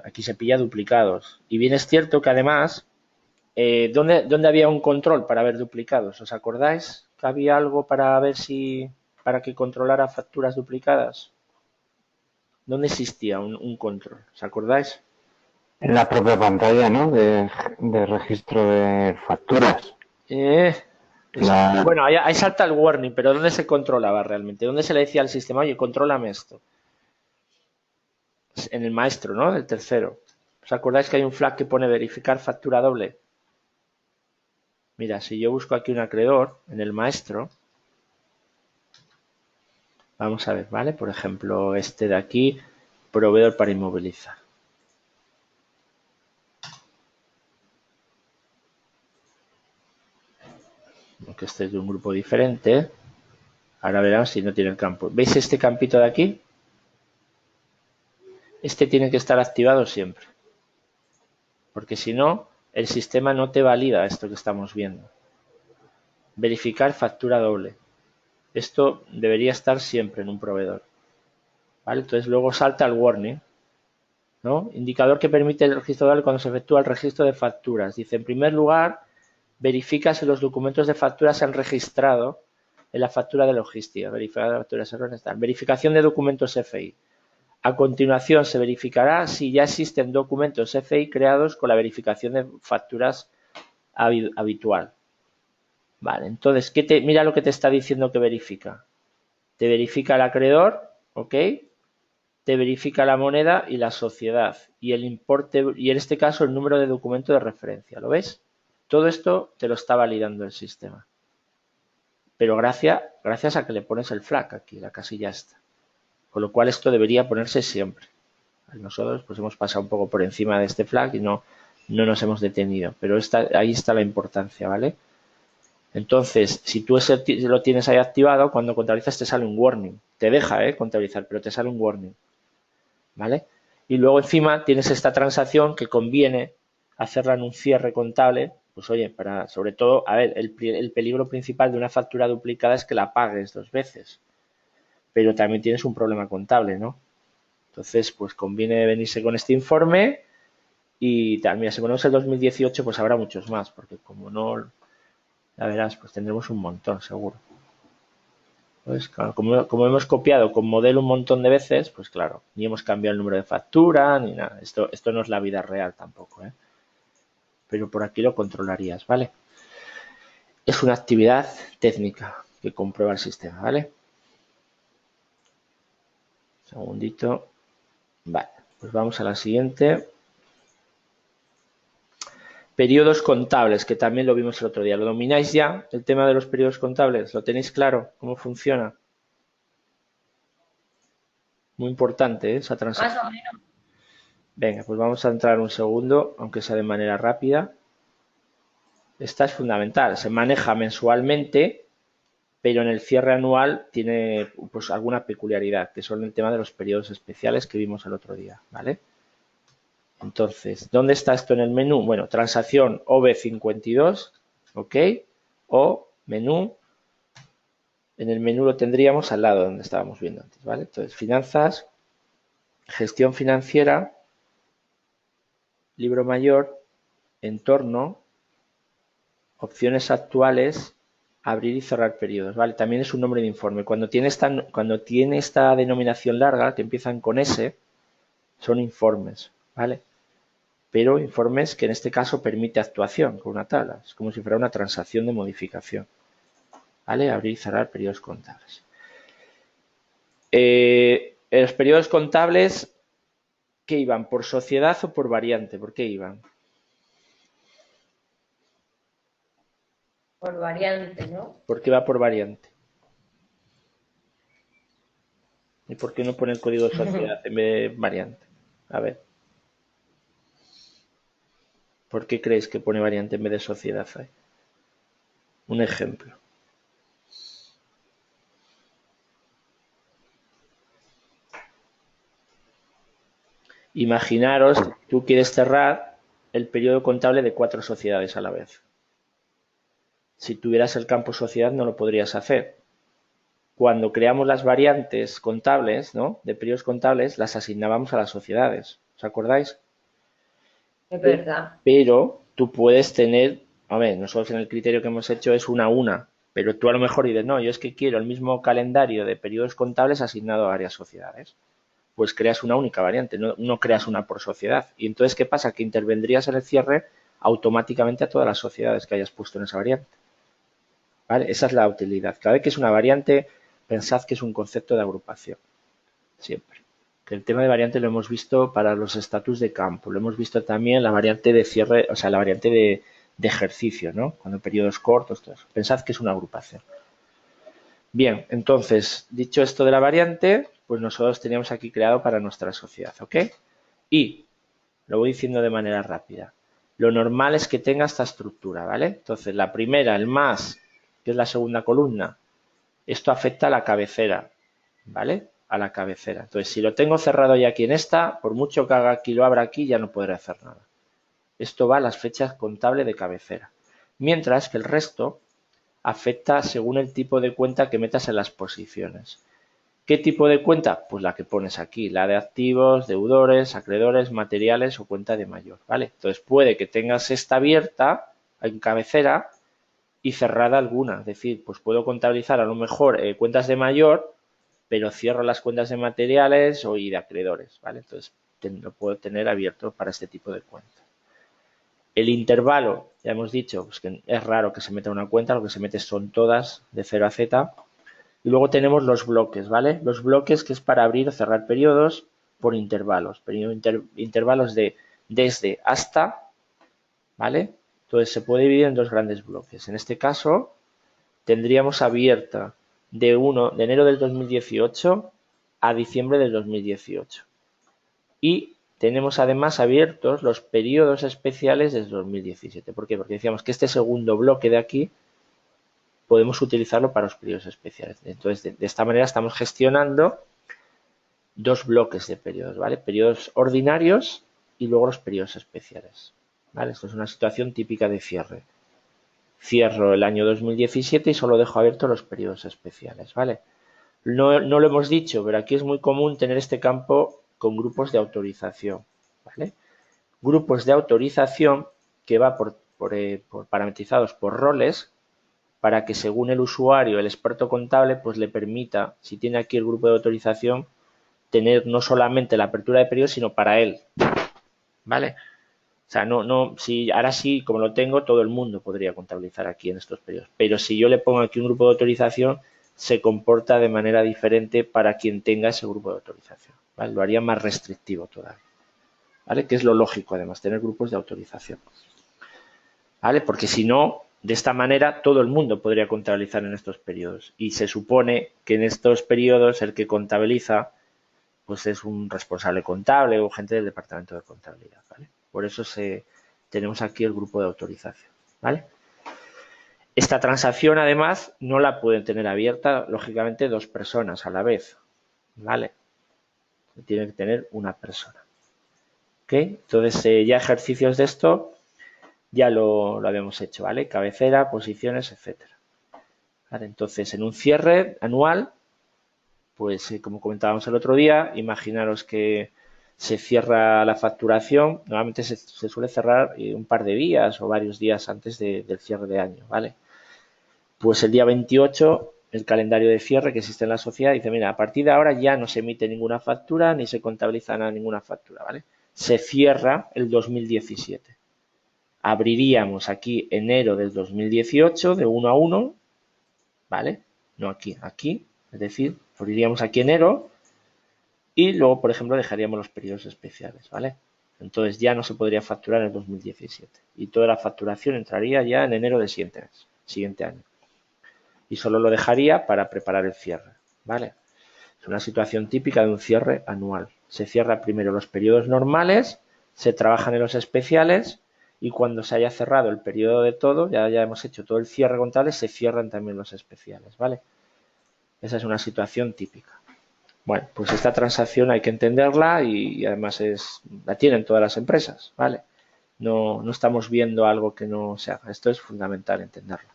aquí se pilla duplicados. Y bien es cierto que además, ¿dónde había un control para ver duplicados? ¿Os acordáis que había algo para ver para que controlara facturas duplicadas? ¿Dónde existía un control? ¿Os acordáis? En la propia pantalla, ¿no? De registro de facturas. Bueno, ahí salta el warning, pero ¿dónde se controlaba realmente? ¿Dónde se le decía al sistema, oye, contrólame esto? En el maestro, ¿no? Del tercero. ¿Os acordáis que hay un flag que pone verificar factura doble? Mira, si yo busco aquí un acreedor en el maestro, vamos a ver, ¿vale? Por ejemplo, este de aquí, proveedor para inmovilizar. Aunque este es de un grupo diferente. Ahora verán si no tiene el campo. ¿Veis este campito de aquí? Este tiene que estar activado siempre. Porque si no, el sistema no te valida esto que estamos viendo. Verificar factura doble. Esto debería estar siempre en un proveedor. ¿Vale? Entonces luego salta el warning, ¿no? Indicador que permite el registro doble cuando se efectúa el registro de facturas. Dice, en primer lugar, verifica si los documentos de factura se han registrado en la factura de logística. Verificación de documentos FI. A continuación, se verificará si ya existen documentos FI creados con la verificación de facturas habitual. Vale, entonces, mira lo que te está diciendo que verifica. Te verifica el acreedor, ¿ok? Te verifica la moneda y la sociedad. Y el importe, y en este caso el número de documento de referencia. ¿Lo ves? Todo esto te lo está validando el sistema. Pero gracias a que le pones el flag aquí, la casilla esta. Con lo cual esto debería ponerse siempre. Nosotros pues hemos pasado un poco por encima de este flag y no nos hemos detenido. Pero ahí está la importancia, ¿vale? Entonces, si tú lo tienes ahí activado, cuando contabilizas te sale un warning. Te deja contabilizar, pero te sale un warning. ¿vale? Y luego encima tienes esta transacción que conviene hacerla en un cierre contable, pues oye, para sobre todo, a ver, el peligro principal de una factura duplicada es que la pagues 2 veces, pero también tienes un problema contable, ¿no? Entonces, pues conviene venirse con este informe y también, si ponemos el 2018, pues habrá muchos más, porque como no, ya verás, pues tendremos un montón, seguro. Pues claro, como hemos copiado con modelo un montón de veces, pues claro, ni hemos cambiado el número de factura, ni nada. Esto no es la vida real tampoco, ¿eh? Pero por aquí lo controlarías, ¿vale? Es una actividad técnica que comprueba el sistema, ¿vale? Segundito. Vale, pues vamos a la siguiente. Periodos contables, que también lo vimos el otro día. ¿Lo domináis ya, el tema de los periodos contables? ¿Lo tenéis claro? ¿Cómo funciona? Muy importante, ¿eh? Esa transacción. Más o menos. Venga, pues vamos a entrar un segundo, aunque sea de manera rápida. Esta es fundamental. Se maneja mensualmente, pero en el cierre anual tiene pues alguna peculiaridad, que son el tema de los periodos especiales que vimos el otro día, ¿vale? Entonces, ¿dónde está esto en el menú? Bueno, transacción OB52, ¿ok? O menú. En el menú lo tendríamos al lado donde estábamos viendo antes, ¿vale? Entonces, finanzas, gestión financiera, libro mayor, entorno, opciones actuales, abrir y cerrar periodos, ¿vale? También es un nombre de informe. Cuando tiene esta denominación larga, que empiezan con S, son informes, ¿vale? Pero informes que en este caso permite actuación con una tabla. Es como si fuera una transacción de modificación, ¿vale? Abrir y cerrar periodos contables. Los periodos contables, ¿qué iban? ¿Por sociedad o por variante? ¿Por qué iban? Por variante, ¿no? ¿Por qué va por variante? ¿Y por qué no pone el código de sociedad en vez de variante? A ver. ¿Por qué creéis que pone variante en vez de sociedad ahí? Un ejemplo. Imaginaros, tú quieres cerrar el periodo contable de 4 sociedades a la vez. Si tuvieras el campo sociedad no lo podrías hacer. Cuando creamos las variantes contables, ¿no? De periodos contables, las asignábamos a las sociedades. ¿Os acordáis? Es verdad. Pero tú puedes tener, a ver, nosotros en el criterio que hemos hecho es una a una, pero tú a lo mejor dices, no, yo es que quiero el mismo calendario de periodos contables asignado a varias sociedades. Pues creas una única variante, no creas una por sociedad. Y entonces, ¿qué pasa? Que intervendrías en el cierre automáticamente a todas las sociedades que hayas puesto en esa variante. ¿Vale? Esa es la utilidad. Cada vez que es una variante, pensad que es un concepto de agrupación. Siempre. Que el tema de variante lo hemos visto para los estatus de campo. Lo hemos visto también la variante de cierre, o sea, la variante de ejercicio, ¿no? Cuando periodos cortos, todo eso. Pensad que es una agrupación. Bien, entonces, dicho esto de la variante, pues nosotros teníamos aquí creado para nuestra sociedad, ¿ok? Y, lo voy diciendo de manera rápida, lo normal es que tenga esta estructura, ¿vale? Entonces, la primera, el más, que es la segunda columna, esto afecta a la cabecera, ¿vale? A la cabecera. Entonces, si lo tengo cerrado ya aquí en esta, por mucho que haga aquí, lo abra aquí, ya no podré hacer nada. Esto va a las fechas contables de cabecera. Mientras que el resto afecta según el tipo de cuenta que metas en las posiciones. ¿Qué tipo de cuenta? Pues la que pones aquí, la de activos, deudores, acreedores, materiales o cuenta de mayor, ¿vale? Entonces puede que tengas esta abierta en cabecera y cerrada alguna, es decir, pues puedo contabilizar a lo mejor cuentas de mayor, pero cierro las cuentas de materiales y de acreedores, ¿vale? Entonces lo puedo tener abierto para este tipo de cuentas. El intervalo, ya hemos dicho, pues que es raro que se meta una cuenta, lo que se mete son todas de 0 a Z. Y luego tenemos los bloques, ¿vale? Los bloques que es para abrir o cerrar periodos por intervalos. Intervalos de desde hasta, ¿vale? Entonces se puede dividir en dos grandes bloques. En este caso tendríamos abierta de enero del 2018 a diciembre del 2018. Y tenemos además abiertos los periodos especiales desde 2017. ¿Por qué? Porque decíamos que este segundo bloque de aquí podemos utilizarlo para los periodos especiales. Entonces, de esta manera estamos gestionando dos bloques de periodos, ¿vale? Periodos ordinarios y luego los periodos especiales, ¿vale? Esto es una situación típica de cierre. Cierro el año 2017 y solo dejo abiertos los periodos especiales, ¿vale? No lo hemos dicho, pero aquí es muy común tener este campo con grupos de autorización, ¿vale? Grupos de autorización que va por parametrizados por roles para que según el usuario, el experto contable, pues le permita, si tiene aquí el grupo de autorización, tener no solamente la apertura de periodos, sino para él, ¿vale? O sea, si ahora sí, como lo tengo, todo el mundo podría contabilizar aquí en estos periodos. Pero si yo le pongo aquí un grupo de autorización, se comporta de manera diferente para quien tenga ese grupo de autorización, ¿vale? Lo haría más restrictivo todavía, ¿vale? Que es lo lógico, además, tener grupos de autorización, ¿vale? Porque si no, de esta manera todo el mundo podría contabilizar en estos periodos. Y se supone que en estos periodos el que contabiliza pues es un responsable contable o gente del departamento de contabilidad, ¿vale? Por eso tenemos aquí el grupo de autorización, ¿vale? Esta transacción, además, no la pueden tener abierta, lógicamente, dos personas a la vez, ¿vale? Tiene que tener una persona, ¿ok? Entonces, ya ejercicios de esto ya lo habíamos hecho, ¿vale? Cabecera, posiciones, etcétera. ¿Vale? Entonces, en un cierre anual, pues como comentábamos el otro día, imaginaros que se cierra la facturación, normalmente se suele cerrar un par de días o varios días antes del cierre de año, ¿vale? Pues el día 28, el calendario de cierre que existe en la sociedad dice, mira, a partir de ahora ya no se emite ninguna factura ni se contabiliza ninguna factura, ¿vale? Se cierra el 2017. Abriríamos aquí enero del 2018 de 1 a 1, ¿vale? No aquí, aquí, es decir, abriríamos aquí enero y luego, por ejemplo, dejaríamos los periodos especiales, ¿vale? Entonces ya no se podría facturar en el 2017 y toda la facturación entraría ya en enero del siguiente año. Y solo lo dejaría para preparar el cierre, ¿vale? Es una situación típica de un cierre anual. Se cierra primero los periodos normales, se trabajan en los especiales y cuando se haya cerrado el periodo de todo, ya hemos hecho todo el cierre contable, se cierran también los especiales, ¿vale? Esa es una situación típica. Bueno, pues esta transacción hay que entenderla y además la tienen todas las empresas, ¿vale? No estamos viendo algo que no se haga. Esto es fundamental entenderlo.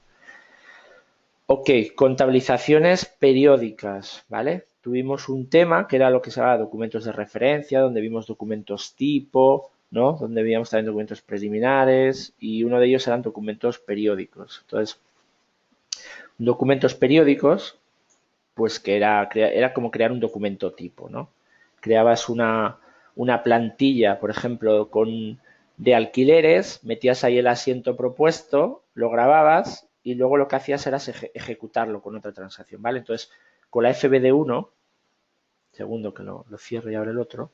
Ok, contabilizaciones periódicas, ¿vale? Tuvimos un tema que era lo que se llama documentos de referencia, donde vimos documentos tipo, ¿no? Donde veíamos también documentos preliminares y uno de ellos eran documentos periódicos. Entonces, documentos periódicos, pues que era como crear un documento tipo, ¿no? Creabas una plantilla, por ejemplo, de alquileres, metías ahí el asiento propuesto, lo grababas y luego lo que hacías era ejecutarlo con otra transacción, ¿vale? Entonces, con la FBD1, segundo que lo cierro y abre el otro,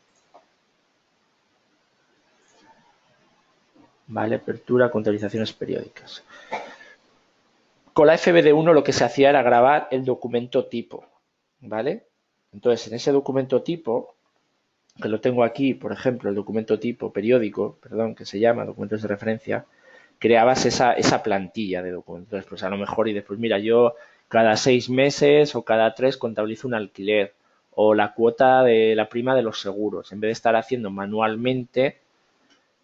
¿vale? Apertura, contabilizaciones periódicas. Con la FBD1 lo que se hacía era grabar el documento tipo, ¿vale? Entonces, en ese documento tipo, que lo tengo aquí, por ejemplo, el documento tipo periódico, perdón, que se llama documentos de referencia, creabas esa plantilla de documentos. Entonces, pues a lo mejor y después, mira, yo cada 6 meses o cada 3 contabilizo un alquiler o la cuota de la prima de los seguros. En vez de estar haciendo manualmente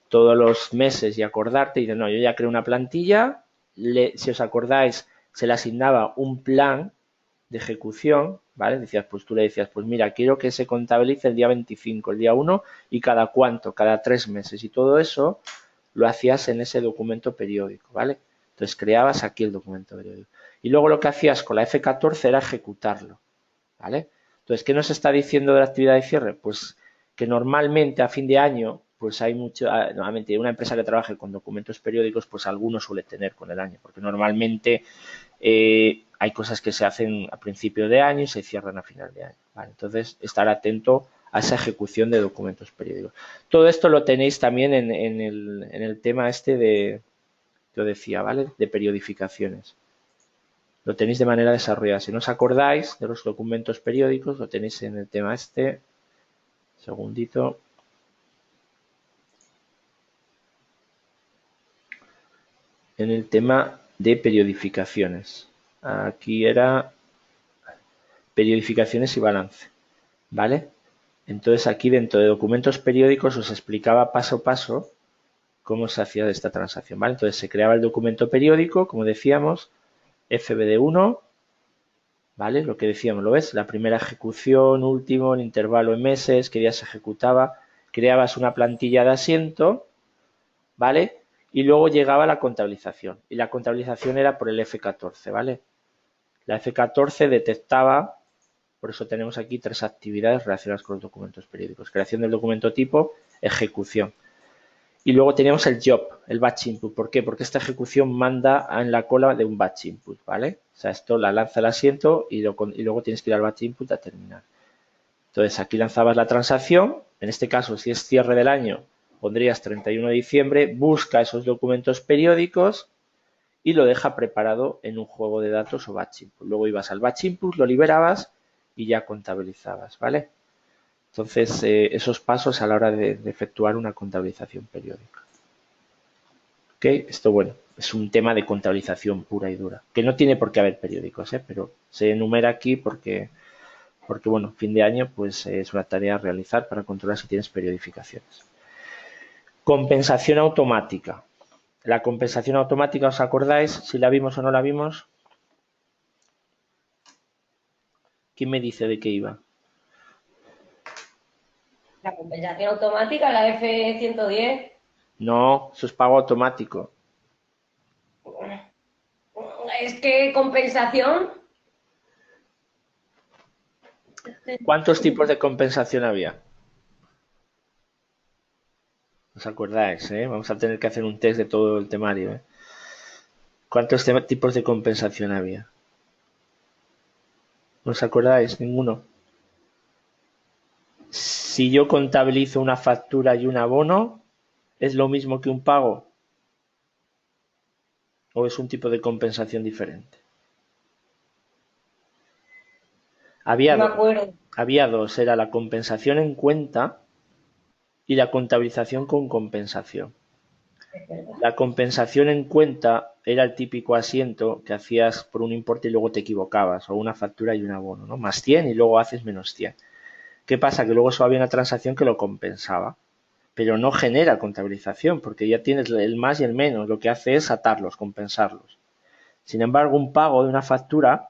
todos los meses y acordarte, y dices, no, yo ya creo una plantilla, si os acordáis, se le asignaba un plan de ejecución, ¿vale? Decías, pues tú le decías, pues mira, quiero que se contabilice el día 25, el día 1 y cada cuánto, cada 3 meses. Y todo eso lo hacías en ese documento periódico, ¿vale? Entonces creabas aquí el documento periódico. Y luego lo que hacías con la F14 era ejecutarlo, ¿vale? Entonces, ¿qué nos está diciendo de la actividad de cierre? Pues que normalmente a fin de año, pues hay normalmente una empresa que trabaje con documentos periódicos, pues alguno suele tener con el año, porque normalmente hay cosas que se hacen a principio de año y se cierran a final de año, ¿vale? Entonces, estar atento a esa ejecución de documentos periódicos. Todo esto lo tenéis también en el tema que os decía, ¿vale? De periodificaciones. Lo tenéis de manera desarrollada. Si no os acordáis de los documentos periódicos, lo tenéis en el tema segundito. En el tema de periodificaciones. Aquí era periodificaciones y balance, ¿vale? Entonces aquí dentro de documentos periódicos os explicaba paso a paso cómo se hacía esta transacción, ¿vale? Entonces se creaba el documento periódico, como decíamos, FBD1, ¿vale? Lo que decíamos, ¿lo ves? La primera ejecución, último, el intervalo en meses, qué día se ejecutaba, creabas una plantilla de asiento, ¿vale? Y luego llegaba la contabilización, y la contabilización era por el F14, ¿vale? La F14 detectaba, por eso tenemos aquí 3 actividades relacionadas con los documentos periódicos: creación del documento tipo, ejecución. Y luego teníamos el job, el batch input. ¿Por qué? Porque esta ejecución manda en la cola de un batch input, ¿vale? O sea, esto la lanza el asiento y luego tienes que ir al batch input a terminar. Entonces, aquí lanzabas la transacción. En este caso, si es cierre del año, pondrías 31 de diciembre, busca esos documentos periódicos y lo deja preparado en un juego de datos o batch input. Luego ibas al batch input, lo liberabas y ya contabilizabas, ¿vale? Entonces, esos pasos a la hora de efectuar una contabilización periódica. ¿Ok? Esto, bueno, es un tema de contabilización pura y dura, que no tiene por qué haber periódicos, pero se enumera aquí porque, bueno, fin de año, pues es una tarea a realizar para controlar si tienes periodificaciones. Compensación automática. La compensación automática, ¿os acordáis si la vimos o no la vimos? ¿Quién me dice de qué iba? La compensación automática, la F110. No, eso es pago automático. Es que compensación. ¿Cuántos tipos de compensación había? ¿Os acordáis? Vamos a tener que hacer un test de todo el temario. ¿Cuántos tipos de compensación había? ¿No os acordáis? Ninguno. Si yo contabilizo una factura y un abono, ¿es lo mismo que un pago? ¿O es un tipo de compensación diferente? Había dos, era la compensación en cuenta y la contabilización con compensación. La compensación en cuenta era el típico asiento que hacías por un importe y luego te equivocabas, o una factura y un abono, ¿no? Más 100 y luego haces menos 100. ¿Qué pasa? Que luego solo había una transacción que lo compensaba, pero no genera contabilización porque ya tienes el más y el menos, lo que hace es atarlos, compensarlos. Sin embargo, un pago de una factura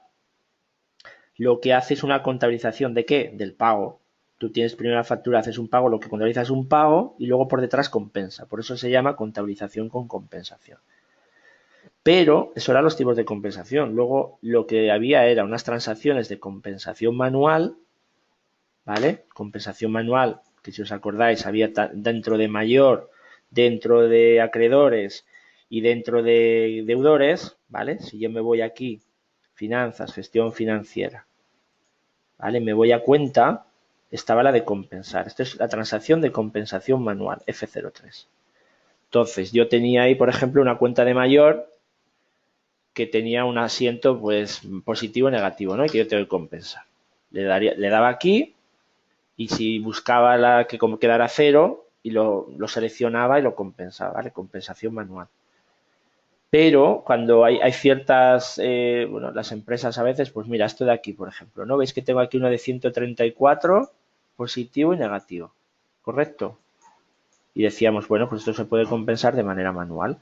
lo que hace es una contabilización ¿de qué? Del pago. Tú tienes primero la factura, haces un pago, lo que contabilizas es un pago y luego por detrás compensa. Por eso se llama contabilización con compensación. Pero eso eran los tipos de compensación. Luego lo que había era unas transacciones de compensación manual, ¿vale? Compensación manual, que si os acordáis había dentro de mayor, dentro de acreedores y dentro de deudores, ¿vale? Si yo me voy aquí, finanzas, gestión financiera, ¿vale? Me voy a cuenta, estaba la de compensar. Esta es la transacción de compensación manual, F03. Entonces, yo tenía ahí, por ejemplo, una cuenta de mayor que tenía un asiento pues positivo o negativo, ¿no? Y que yo tengo que compensar. Le daba aquí y si buscaba la que quedara cero y lo seleccionaba y lo compensaba, ¿vale? Compensación manual. Pero cuando hay ciertas, bueno, las empresas a veces, pues mira, esto de aquí, por ejemplo, ¿no? ¿Veis que tengo aquí uno de 134 positivo y negativo? ¿Correcto? Y decíamos, bueno, pues esto se puede compensar de manera manual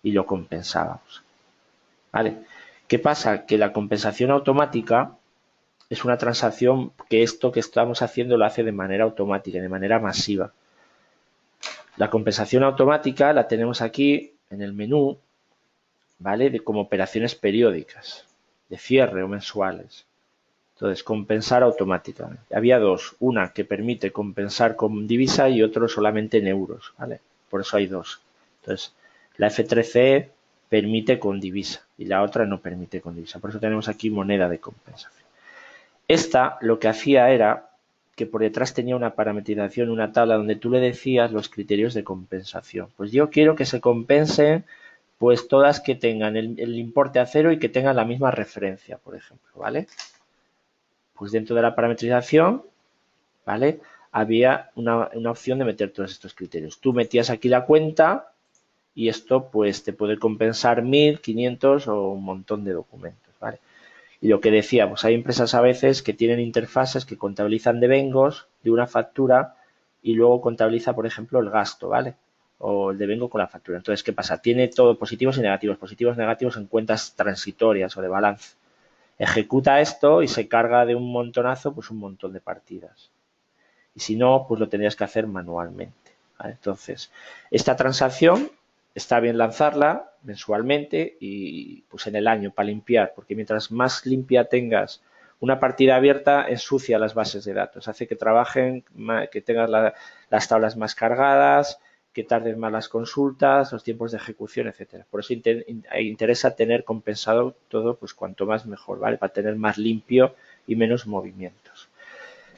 y lo compensábamos. ¿Vale? ¿Qué pasa? Que la compensación automática es una transacción que esto que estamos haciendo lo hace de manera automática, de manera masiva. La compensación automática la tenemos aquí en el menú, ¿vale? Como operaciones periódicas, de cierre o mensuales. Entonces, compensar automáticamente. Había dos, una que permite compensar con divisa y otro solamente en euros, ¿vale? Por eso hay dos. Entonces, la F13E permite con divisa y la otra no permite con divisa. Por eso tenemos aquí moneda de compensación. Esta lo que hacía era que por detrás tenía una parametrización, una tabla donde tú le decías los criterios de compensación. Pues yo quiero que se compensen pues todas que tengan el importe a cero y que tengan la misma referencia, por ejemplo, ¿vale? Pues dentro de la parametrización, ¿vale? Había una opción de meter todos estos criterios. Tú metías aquí la cuenta y esto pues te puede compensar 1000, 500 o un montón de documentos, ¿vale? Y lo que decíamos, hay empresas a veces que tienen interfaces que contabilizan devengos de una factura y luego contabiliza, por ejemplo, el gasto, ¿vale? O el devengo con la factura. Entonces, ¿qué pasa? Tiene todo positivos y negativos en cuentas transitorias o de balance. Ejecuta esto y se carga de un montonazo, pues un montón de partidas. Y si no, pues lo tendrías que hacer manualmente, ¿vale? Entonces, esta transacción está bien lanzarla mensualmente y pues en el año para limpiar, porque mientras más limpia tengas una partida abierta, ensucia las bases de datos, hace que trabajen, que tengas las tablas más cargadas, que tarden más las consultas, los tiempos de ejecución, etcétera. Por eso interesa tener compensado todo, pues cuanto más mejor, ¿vale? Para tener más limpio y menos movimientos.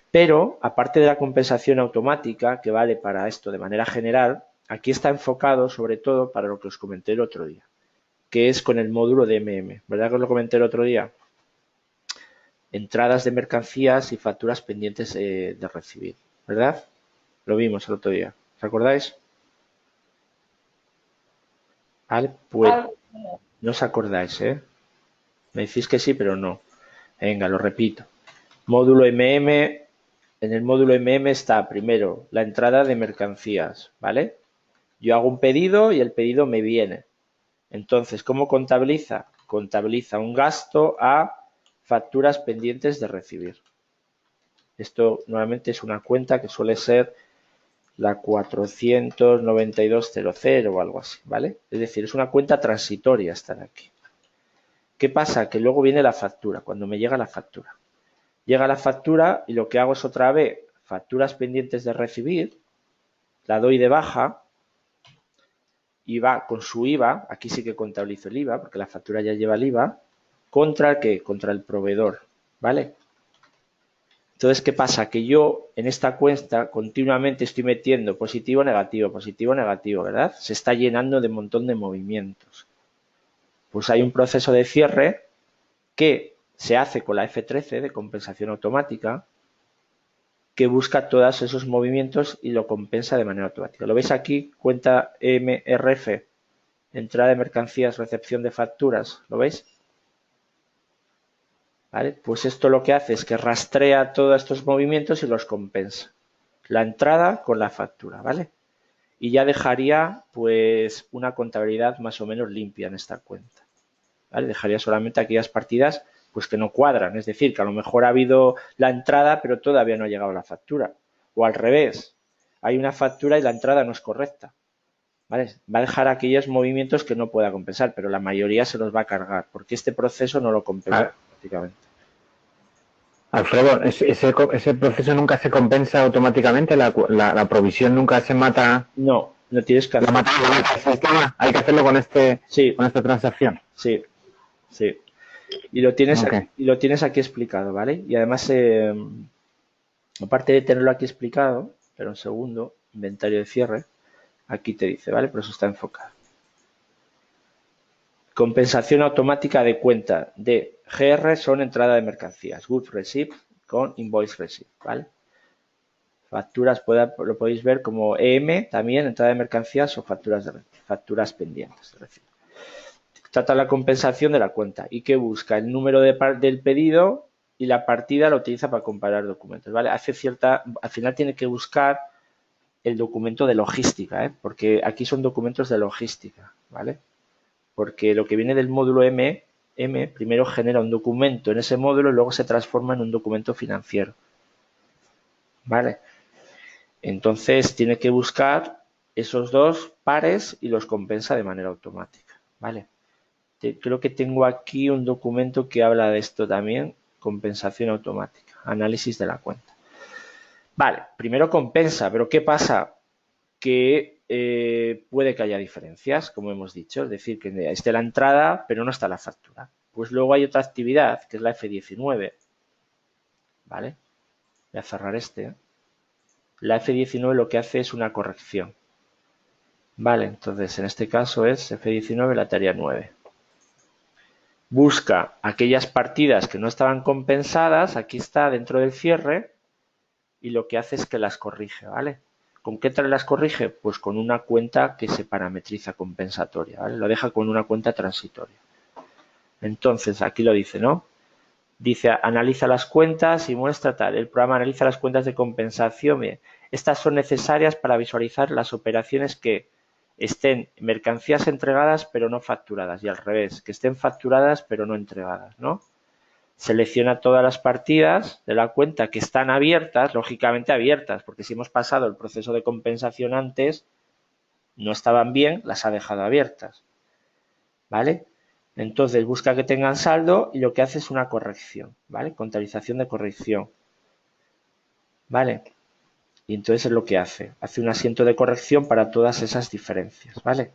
Pero, aparte de la compensación automática, que vale para esto de manera general, aquí está enfocado sobre todo para lo que os comenté el otro día, que es con el módulo de MM. ¿Verdad que os lo comenté el otro día? Entradas de mercancías y facturas pendientes de recibir. ¿Verdad? Lo vimos el otro día. ¿Os acordáis? Vale, pues no os acordáis, ¿eh? Me decís que sí, pero no. Venga, lo repito. Módulo MM. En el módulo MM está primero la entrada de mercancías, ¿vale? Yo hago un pedido y el pedido me viene. Entonces, ¿cómo contabiliza? Contabiliza un gasto a facturas pendientes de recibir. Esto normalmente es una cuenta que suele ser la 492.00 o algo así, ¿vale? Es decir, es una cuenta transitoria estar aquí. ¿Qué pasa? Que luego viene la factura, cuando me llega la factura. Llega la factura y lo que hago es otra vez facturas pendientes de recibir, la doy de baja y va con su IVA, aquí sí que contabilizo el IVA porque la factura ya lleva el IVA, ¿contra qué? Contra el proveedor, ¿vale? Entonces, ¿qué pasa? Que yo en esta cuenta continuamente estoy metiendo positivo, negativo, ¿verdad? Se está llenando de un montón de movimientos. Pues hay un proceso de cierre que se hace con la F13 de compensación automática que busca todos esos movimientos y lo compensa de manera automática. ¿Lo veis aquí? Cuenta MRF, entrada de mercancías, recepción de facturas. ¿Lo veis? ¿Vale? Pues esto lo que hace es que rastrea todos estos movimientos y los compensa. La entrada con la factura, ¿vale? Y ya dejaría pues una contabilidad más o menos limpia en esta cuenta. ¿Vale? Dejaría solamente aquellas partidas pues que no cuadran, es decir, que a lo mejor ha habido la entrada pero todavía no ha llegado la factura. O al revés, hay una factura y la entrada no es correcta. ¿Vale? Va a dejar aquellos movimientos que no pueda compensar, pero la mayoría se los va a cargar, porque este proceso no lo compensa prácticamente. Alfredo, ¿ese proceso nunca se compensa automáticamente? ¿La provisión nunca se mata? No, no tienes que hacer. Hay que hacerlo con sí, con esta transacción. Sí, sí. Y lo tienes, okay. Y lo tienes aquí explicado, ¿vale? Y además, aparte de tenerlo aquí explicado, pero un segundo, inventario de cierre, aquí te dice, ¿vale? Por eso está enfocado. Compensación automática de cuenta de GR son entrada de mercancías, Goods Receipt con Invoice Receipt, ¿vale? Facturas, lo podéis ver como EM, también entrada de mercancías o facturas pendientes. Trata la compensación de la cuenta y que busca el número del pedido y la partida la utiliza para comparar documentos, ¿vale? Al final tiene que buscar el documento de logística, ¿eh? Porque aquí son documentos de logística, ¿vale? Porque lo que viene del módulo M primero genera un documento en ese módulo y luego se transforma en un documento financiero, ¿vale? Entonces tiene que buscar esos dos pares y los compensa de manera automática, ¿vale? Creo que tengo aquí un documento que habla de esto también, compensación automática, análisis de la cuenta. Vale, primero compensa, pero ¿qué pasa? Que puede que haya diferencias, como hemos dicho, es decir, que esté la entrada, pero no está la factura. Pues luego hay otra actividad, que es la F19, ¿vale? Voy a cerrar este. La F19 lo que hace es una corrección. Vale, entonces en este caso es F19 la tarea 9. Busca aquellas partidas que no estaban compensadas, aquí está dentro del cierre, y lo que hace es que las corrige, ¿vale? ¿Con qué tal las corrige? Pues con una cuenta que se parametriza compensatoria, ¿vale? Lo deja con una cuenta transitoria. Entonces, aquí lo dice, ¿no? Dice, analiza las cuentas y muestra tal. El programa analiza las cuentas de compensación. Bien, estas son necesarias para visualizar las operaciones que estén mercancías entregadas pero no facturadas y al revés, que estén facturadas pero no entregadas, ¿no? Selecciona todas las partidas de la cuenta que están abiertas, lógicamente abiertas, porque si hemos pasado el proceso de compensación antes, no estaban bien, las ha dejado abiertas, ¿vale? Entonces busca que tengan saldo y lo que hace es una corrección, ¿vale? Contabilización de corrección, ¿vale? Y entonces es lo que hace un asiento de corrección para todas esas diferencias, ¿vale?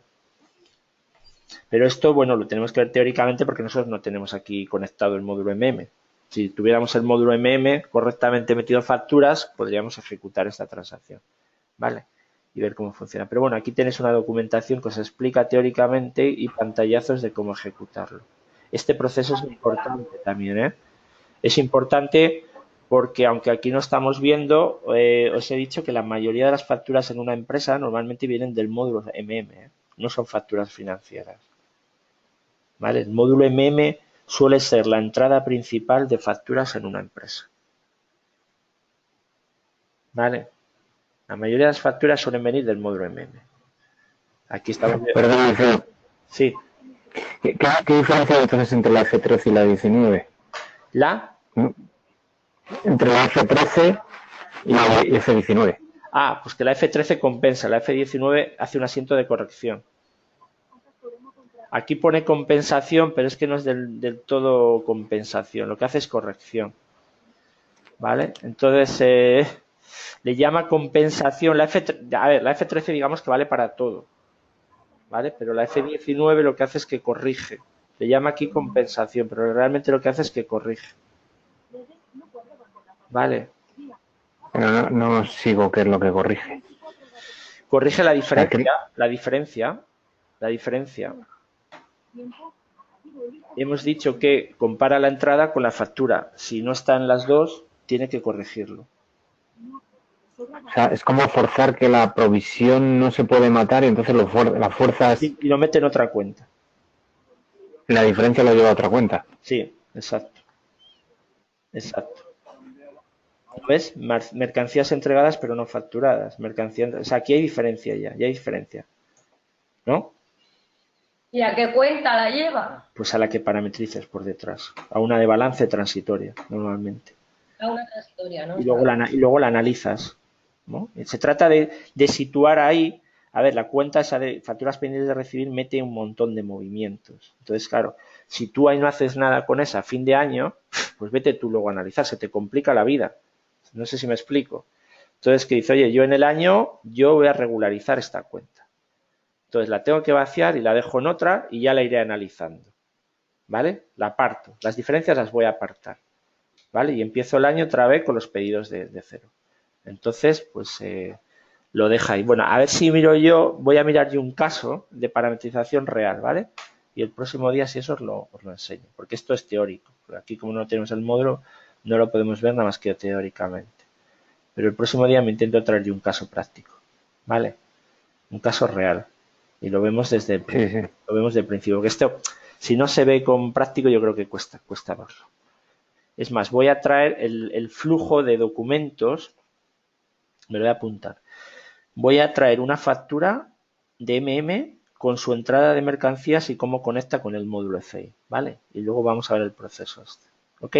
Pero esto, bueno, lo tenemos que ver teóricamente porque nosotros no tenemos aquí conectado el módulo MM. Si tuviéramos el módulo MM correctamente metido facturas, podríamos ejecutar esta transacción, ¿vale? Y ver cómo funciona. Pero bueno, aquí tenéis una documentación que os explica teóricamente y pantallazos de cómo ejecutarlo. Este proceso es importante también, ¿eh? Es importante porque aunque aquí no estamos viendo, os he dicho que la mayoría de las facturas en una empresa normalmente vienen del módulo MM, ¿eh? No son facturas financieras, ¿vale? El módulo MM suele ser la entrada principal de facturas en una empresa, ¿vale? La mayoría de las facturas suelen venir del módulo MM. Aquí estamos... Perdón, Alfredo. Sí. ¿Qué diferencia hay entonces entre la F13 y la 19? Entre la F13 y la F19. Ah, pues que la F13 compensa, la F19 hace un asiento de corrección. Aquí pone compensación, pero es que no es del todo compensación, lo que hace es corrección, ¿vale? Entonces, le llama compensación, la F13 digamos que vale para todo, ¿vale? Pero la F19 lo que hace es que corrige, le llama aquí compensación, pero realmente lo que hace es que corrige, ¿vale? Pero no sigo qué es lo que corrige. Corrige la diferencia. Hemos dicho que compara la entrada con la factura. Si no están las dos, tiene que corregirlo. O sea, es como forzar que la provisión no se puede matar y entonces la fuerzas... Y lo mete en otra cuenta. La diferencia lo lleva a otra cuenta. Sí, exacto. Exacto. ¿Ves? Mercancías entregadas pero no facturadas. O sea, aquí hay diferencia ya hay diferencia. ¿No? ¿Y a qué cuenta la lleva? Pues a la que parametrices por detrás. A una de balance transitoria, normalmente. A una transitoria, ¿no? Y luego la analizas, ¿no? Se trata de situar ahí. A ver, la cuenta esa de facturas pendientes de recibir mete un montón de movimientos. Entonces, claro, si tú ahí no haces nada con esa a fin de año, pues vete tú luego a analizar, se te complica la vida. No sé si me explico. Entonces, que dice, oye, yo en el año, yo voy a regularizar esta cuenta. Entonces, la tengo que vaciar y la dejo en otra y ya la iré analizando. ¿Vale? La aparto. Las diferencias las voy a apartar. ¿Vale? Y empiezo el año otra vez con los pedidos de cero. Entonces, pues lo deja ahí. Bueno, a ver si miro yo, voy a mirar yo un caso de parametrización real, ¿vale? Y el próximo día, si eso, os lo enseño. Porque esto es teórico. Aquí, como no tenemos el módulo, no lo podemos ver nada más que teóricamente. Pero el próximo día me intento traer yo un caso práctico, ¿vale? Un caso real. Y lo vemos desde el principio. Sí. Lo vemos desde el principio. Porque esto, si no se ve con práctico, yo creo que cuesta verlo. Es más, voy a traer el flujo de documentos, me lo voy a apuntar. Voy a traer una factura de MM con su entrada de mercancías y cómo conecta con el módulo FI, ¿vale? Y luego vamos a ver el proceso este, ¿ok?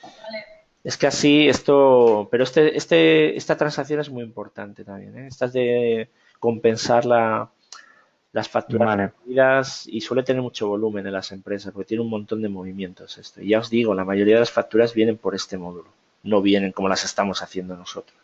Vale. Es que así esto, pero esta transacción es muy importante también, ¿eh? Esta es de compensar las facturas recibidas y suele tener mucho volumen en las empresas porque tiene un montón de movimientos esto. Y ya os digo, la mayoría de las facturas vienen por este módulo, no vienen como las estamos haciendo nosotros.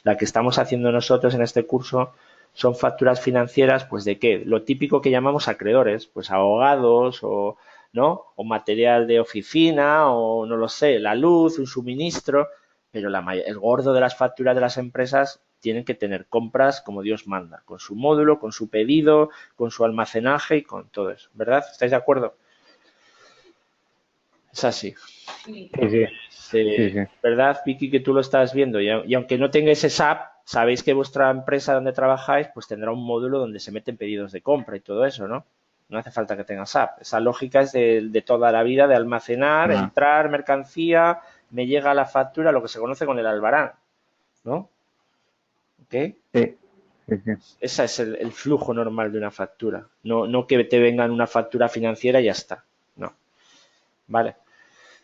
La que estamos haciendo nosotros en este curso son facturas financieras, pues ¿de qué? Lo típico que llamamos acreedores, pues abogados o, ¿no? O material de oficina o no lo sé, la luz, un suministro, pero el gordo de las facturas de las empresas tienen que tener compras como Dios manda, con su módulo, con su pedido, con su almacenaje y con todo eso, ¿verdad? ¿Estáis de acuerdo? Es así. Sí. Sí. ¿Verdad, Vicky, que tú lo estás viendo? Y aunque no tengáis ese SAP, sabéis que vuestra empresa donde trabajáis pues tendrá un módulo donde se meten pedidos de compra y todo eso, ¿no? no hace falta que tengas app. Esa lógica es de toda la vida, de almacenar, entrar, mercancía, me llega la factura, lo que se conoce con el albarán, ¿no? ¿Ok? Sí, sí, sí. Ese es el flujo normal de una factura. No que te vengan una factura financiera y ya está. No. Vale.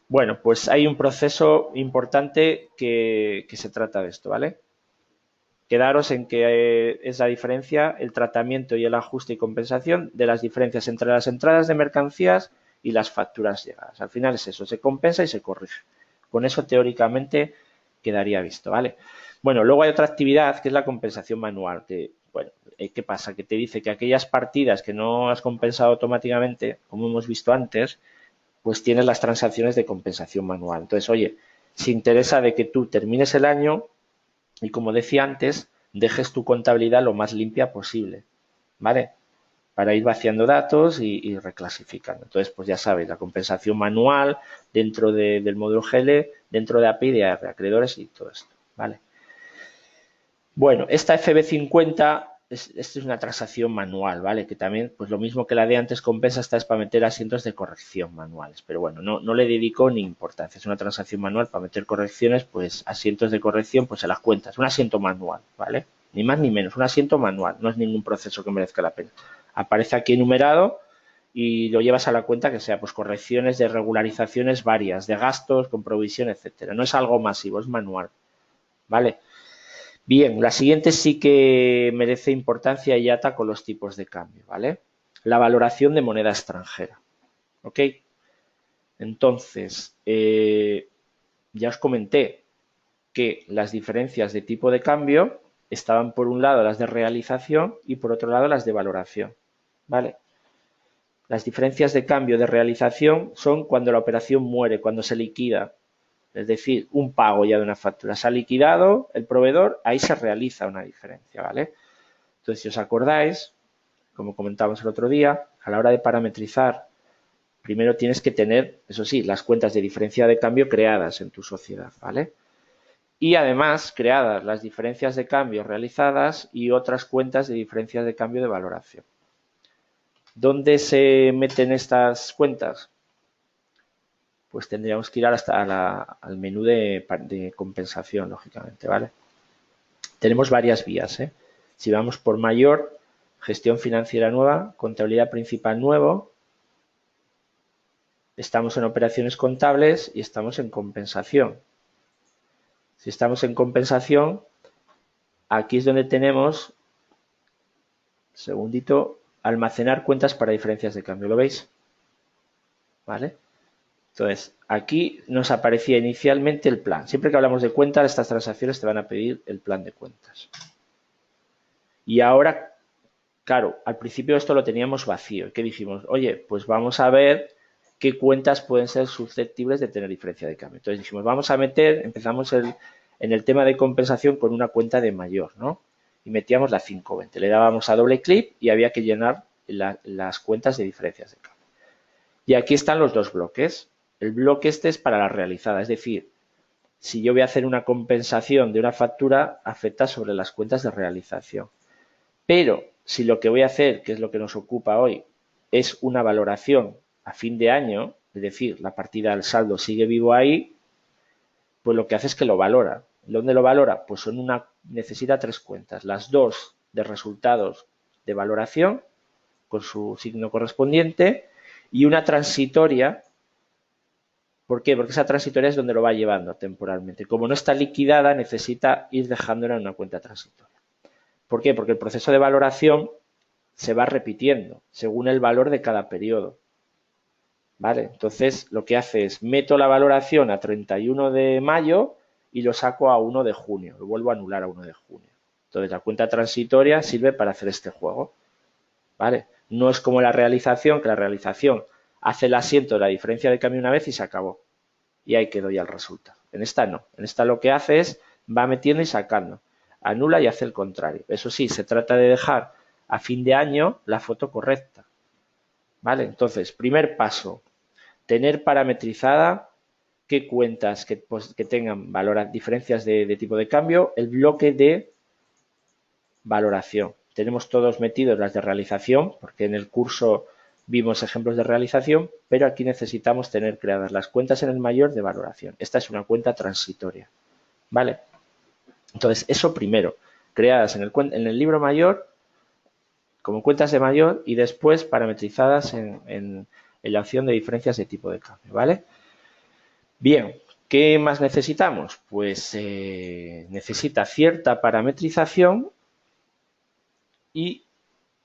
Bueno, pues hay un proceso importante que se trata de esto, ¿vale? Quedaros en que es la diferencia, el tratamiento y el ajuste y compensación de las diferencias entre las entradas de mercancías y las facturas llegadas. Al final es eso, se compensa y se corrige. Con eso teóricamente quedaría visto, ¿vale? Bueno, luego hay otra actividad que es la compensación manual, que, bueno, ¿qué pasa? Que te dice que aquellas partidas que no has compensado automáticamente, como hemos visto antes, pues tienes las transacciones de compensación manual. Entonces, oye, si interesa de que tú termines el año y, como decía antes, dejes tu contabilidad lo más limpia posible, ¿vale? Para ir vaciando datos y reclasificando. Entonces, pues ya sabéis, la compensación manual dentro del módulo GL, dentro de API, de acreedores y todo esto, ¿vale? Bueno, esta FB50 es una transacción manual, ¿vale? Que también, pues lo mismo que la de antes compensa, esta es para meter asientos de corrección manuales. Pero bueno, no le dedico ni importancia. Es una transacción manual para meter correcciones, pues asientos de corrección, pues se las cuentas. Un asiento manual, ¿vale? Ni más ni menos, un asiento manual. No es ningún proceso que merezca la pena. Aparece aquí enumerado y lo llevas a la cuenta que sea, pues correcciones de regularizaciones varias, de gastos, con provisión, etcétera. No es algo masivo, es manual, ¿vale? Bien, la siguiente sí que merece importancia y ata con los tipos de cambio, ¿vale? La valoración de moneda extranjera, ¿ok? Entonces, ya os comenté que las diferencias de tipo de cambio estaban por un lado las de realización y por otro lado las de valoración, ¿vale? Las diferencias de cambio de realización son cuando la operación muere, cuando se liquida. Es decir, un pago ya de una factura. Se ha liquidado el proveedor, ahí se realiza una diferencia, ¿vale? Entonces, si os acordáis, como comentábamos el otro día, a la hora de parametrizar, primero tienes que tener, eso sí, las cuentas de diferencia de cambio creadas en tu sociedad, ¿vale? Y además creadas las diferencias de cambio realizadas y otras cuentas de diferencias de cambio de valoración. ¿Dónde se meten estas cuentas? Pues tendríamos que ir hasta al menú de compensación, lógicamente, ¿vale? Tenemos varias vías, ¿eh? Si vamos por mayor, gestión financiera nueva, contabilidad principal nuevo, estamos en operaciones contables y estamos en compensación. Si estamos en compensación, aquí es donde tenemos, segundito, almacenar cuentas para diferencias de cambio, ¿lo veis? ¿Vale? Entonces, aquí nos aparecía inicialmente el plan. Siempre que hablamos de cuentas, estas transacciones te van a pedir el plan de cuentas. Y ahora, claro, al principio esto lo teníamos vacío. ¿Qué dijimos? Oye, pues vamos a ver qué cuentas pueden ser susceptibles de tener diferencia de cambio. Entonces dijimos, vamos a meter, empezamos en el tema de compensación con una cuenta de mayor, ¿no? Y metíamos la 520. Le dábamos a doble clic y había que llenar las cuentas de diferencias de cambio. Y aquí están los dos bloques. El bloque este es para la realizada, es decir, si yo voy a hacer una compensación de una factura, afecta sobre las cuentas de realización. Pero si lo que voy a hacer, que es lo que nos ocupa hoy, es una valoración a fin de año, es decir, la partida del saldo sigue vivo ahí, pues lo que hace es que lo valora. ¿Dónde lo valora? Pues necesita tres cuentas, las dos de resultados de valoración, con su signo correspondiente, y una transitoria. ¿Por qué? Porque esa transitoria es donde lo va llevando temporalmente. Como no está liquidada, necesita ir dejándola en una cuenta transitoria. ¿Por qué? Porque el proceso de valoración se va repitiendo según el valor de cada periodo. ¿Vale? Entonces, lo que hace es meto la valoración a 31 de mayo y lo saco a 1 de junio. Lo vuelvo a anular a 1 de junio. Entonces, la cuenta transitoria sirve para hacer este juego. ¿Vale? No es como la realización, que la realización hace el asiento de la diferencia de cambio una vez y se acabó. Y ahí quedó ya el resultado. En esta no. En esta lo que hace es va metiendo y sacando. Anula y hace el contrario. Eso sí, se trata de dejar a fin de año la foto correcta. ¿Vale? Entonces, primer paso, tener parametrizada qué cuentas que tengan diferencias de tipo de cambio, el bloque de valoración. Tenemos todos metidos las de realización, porque en el curso vimos ejemplos de realización, pero aquí necesitamos tener creadas las cuentas en el mayor de valoración. Esta es una cuenta transitoria, ¿vale? Entonces, eso primero, creadas en el libro mayor como cuentas de mayor y después parametrizadas en la opción de diferencias de tipo de cambio, ¿vale? Bien, ¿qué más necesitamos? Pues necesita cierta parametrización y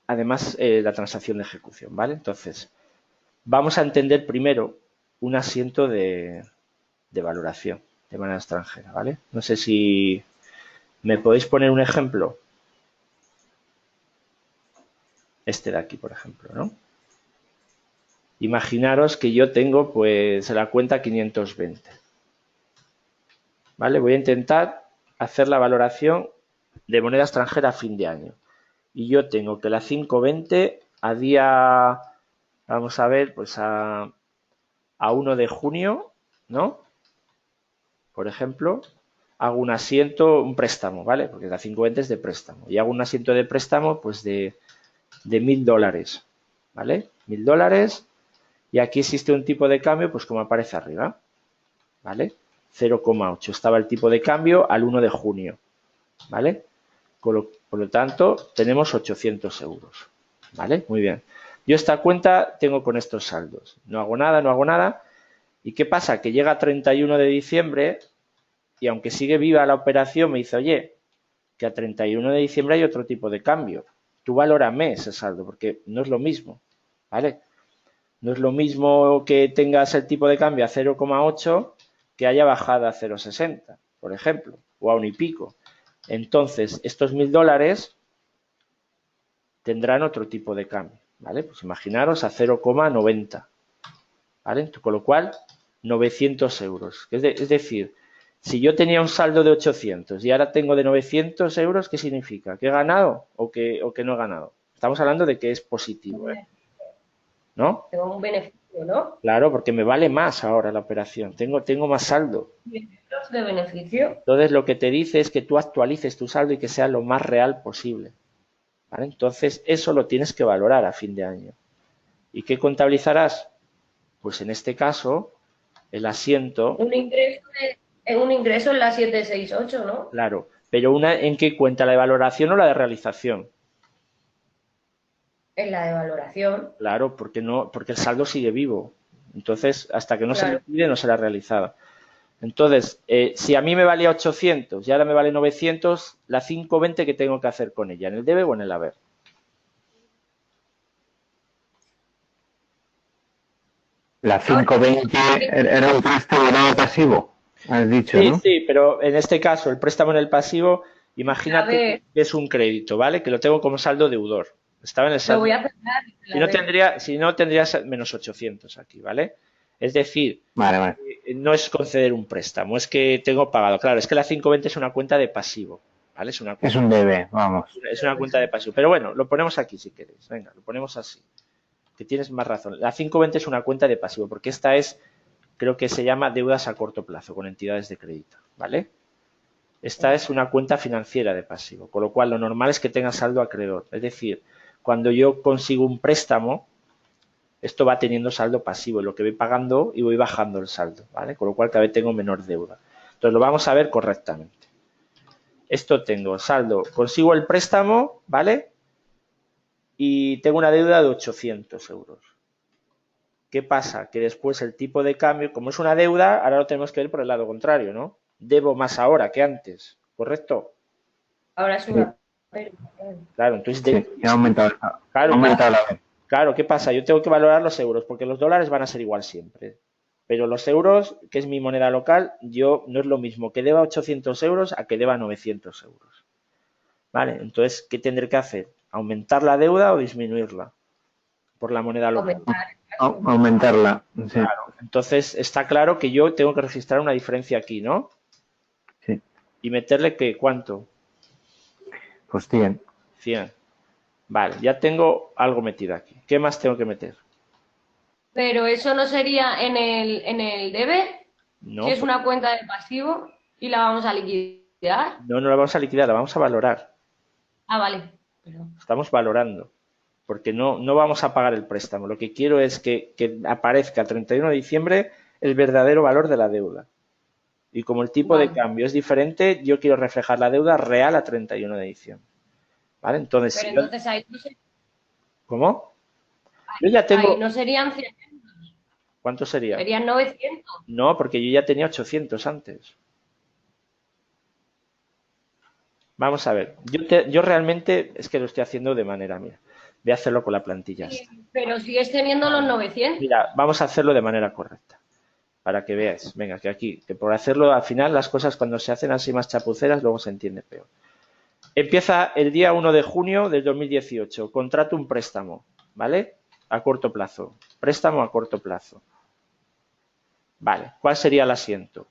además la transacción de ejecución, ¿vale? Entonces, vamos a entender primero un asiento de valoración de manera extranjera, ¿vale? No sé si me podéis poner un ejemplo. Este de aquí, por ejemplo, ¿no? Imaginaros que yo tengo pues la cuenta 520. ¿Vale? Voy a intentar hacer la valoración de moneda extranjera a fin de año. Y yo tengo que la 520 a día, vamos a ver, pues a 1 de junio, ¿no? Por ejemplo, hago un asiento, un préstamo, ¿vale? Porque la 520 es de préstamo. Y hago un asiento de préstamo pues de $1.000, ¿vale? $1.000. Y aquí existe un tipo de cambio, pues como aparece arriba, ¿vale? 0,8. Estaba el tipo de cambio al 1 de junio, ¿vale? Por lo tanto, tenemos 800 euros, ¿vale? Muy bien. Yo esta cuenta tengo con estos saldos. No hago nada, no hago nada. ¿Y qué pasa? Que llega 31 de diciembre y aunque sigue viva la operación, me dice, oye, que a 31 de diciembre hay otro tipo de cambio. Tú valórame ese saldo, porque no es lo mismo, ¿vale? No es lo mismo que tengas el tipo de cambio a 0,8 que haya bajado a 0,60, por ejemplo, o a 1 y pico. Entonces, estos $1.000 tendrán otro tipo de cambio, ¿vale? Pues imaginaros a 0,90, ¿vale? Con lo cual, 900 euros. Es decir, si yo tenía un saldo de 800 y ahora tengo de 900 euros, ¿qué significa? ¿Que he ganado o que no he ganado? Estamos hablando de que es positivo, ¿no? Tengo un beneficio, ¿no? Claro, porque me vale más ahora la operación. Tengo más saldo. De beneficio. Entonces, lo que te dice es que tú actualices tu saldo y que sea lo más real posible, ¿vale? Entonces, eso lo tienes que valorar a fin de año. ¿Y qué contabilizarás? Pues en este caso, el asiento. Un ingreso en la 768, ¿no? Claro, pero ¿en qué cuenta? ¿La de valoración o la de realización? En la de valoración. Claro, porque el saldo sigue vivo. Entonces, hasta que no se Claro. liquide, no será realizada. Entonces, si a mí me valía 800 y ahora me vale 900, la 520, ¿qué tengo que hacer con ella? ¿En el debe o en el haber? La 520 era un préstamo no pasivo, has dicho, Sí, ¿no? sí, pero en este caso, el préstamo en el pasivo, imagínate ver. que es un crédito, ¿vale? Que lo tengo como saldo deudor. Estaba en el Lo saldo. voy a cerrar. Si no, tendrías menos 800 aquí, ¿vale? Es decir, Vale. no es conceder un préstamo, es que tengo pagado. Claro, es que la 520 es una cuenta de pasivo, ¿vale? Es un debe, vamos. Es una cuenta de pasivo. Pero bueno, lo ponemos aquí si queréis. Venga, lo ponemos así. Que tienes más razón. La 520 es una cuenta de pasivo, porque esta es, creo que se llama deudas a corto plazo con entidades de crédito, ¿vale? Esta es una cuenta financiera de pasivo, con lo cual lo normal es que tenga saldo acreedor. Es decir, cuando yo consigo un préstamo, esto va teniendo saldo pasivo, lo que voy pagando y voy bajando el saldo, ¿vale? Con lo cual cada vez tengo menor deuda. Entonces lo vamos a ver correctamente. Esto tengo saldo, consigo el préstamo, ¿vale? Y tengo una deuda de 800 euros. ¿Qué pasa? Que después el tipo de cambio, como es una deuda, ahora lo tenemos que ver por el lado contrario, ¿no? Debo más ahora que antes, ¿correcto? Ahora es una. Claro, entonces Sí, ha aumentado. Claro, ¿qué pasa? Yo tengo que valorar los euros, porque los dólares van a ser igual siempre. Pero los euros, que es mi moneda local, yo no es lo mismo que deba 800 euros a que deba 900 euros. ¿Vale? Entonces, ¿qué tendré que hacer? ¿Aumentar la deuda o disminuirla? Por la moneda local. Aumentarla. Sí. Claro. Entonces, está claro que yo tengo que registrar una diferencia aquí, ¿no? Sí. Y meterle que, ¿cuánto? Pues 100. 100. Vale, ya tengo algo metido aquí. ¿Qué más tengo que meter? Pero eso no sería en el debe, No, si es una cuenta de pasivo y la vamos a liquidar. no la vamos a liquidar, la vamos a valorar. Ah, vale. Perdón. Estamos valorando. porque no vamos a pagar el préstamo. Lo que quiero es que aparezca el 31 de diciembre el verdadero valor de la deuda. Y como el tipo de cambio es diferente, yo quiero reflejar la deuda real a 31 de diciembre. ¿Vale? Entonces, pero entonces ahí no, ¿cómo? Yo ya tengo... ahí no serían 100 euros. ¿Cuánto sería? Serían 900. No, porque yo ya tenía 800 antes. Vamos a ver. Yo realmente es que lo estoy haciendo de manera, mira. Voy a hacerlo con la plantilla. Sí, pero sigues teniendo los 900. Mira, vamos a hacerlo de manera correcta. Para que veáis. Venga, que por hacerlo al final las cosas cuando se hacen así más chapuceras luego se entiende peor. Empieza el día 1 de junio del 2018. Contrato un préstamo, ¿vale? A corto plazo. Préstamo a corto plazo. Vale, ¿cuál sería el asiento?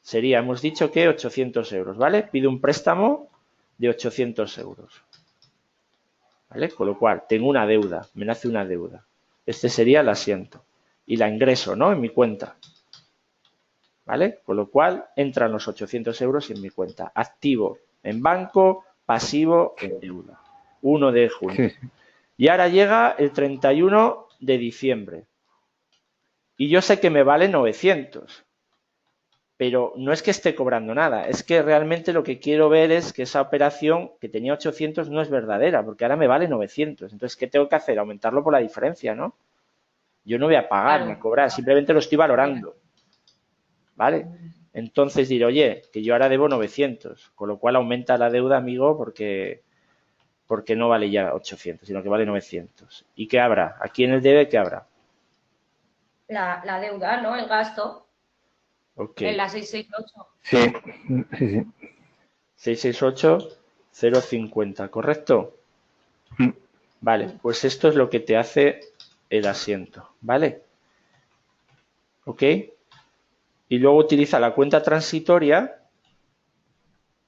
Sería, hemos dicho que 800 euros, ¿vale? Pido un préstamo de 800 euros. ¿Vale? Con lo cual, tengo una deuda, me nace una deuda. Este sería el asiento. Y la ingreso, ¿no? En mi cuenta. ¿Vale? Con lo cual, entran los 800 euros en mi cuenta. Activo en banco, pasivo en deuda. 1 de junio. Sí. Y ahora llega el 31 de diciembre. Y yo sé que me vale 900. Pero no es que esté cobrando nada, es que realmente lo que quiero ver es que esa operación que tenía 800 no es verdadera, porque ahora me vale 900. Entonces, ¿qué tengo que hacer? Aumentarlo por la diferencia, ¿no? Yo no voy a pagar ni a cobrar, simplemente lo estoy valorando. ¿Vale? Entonces diré, oye, que yo ahora debo 900, con lo cual aumenta la deuda, amigo, porque no vale ya 800, sino que vale 900. ¿Y qué habrá? Aquí en el debe, ¿qué habrá? La deuda, ¿no? El gasto. Ok. En la 668. Sí. 668, 050, ¿correcto? Vale, pues esto es lo que te hace el asiento, ¿vale? ¿Ok? Y luego utiliza la cuenta transitoria,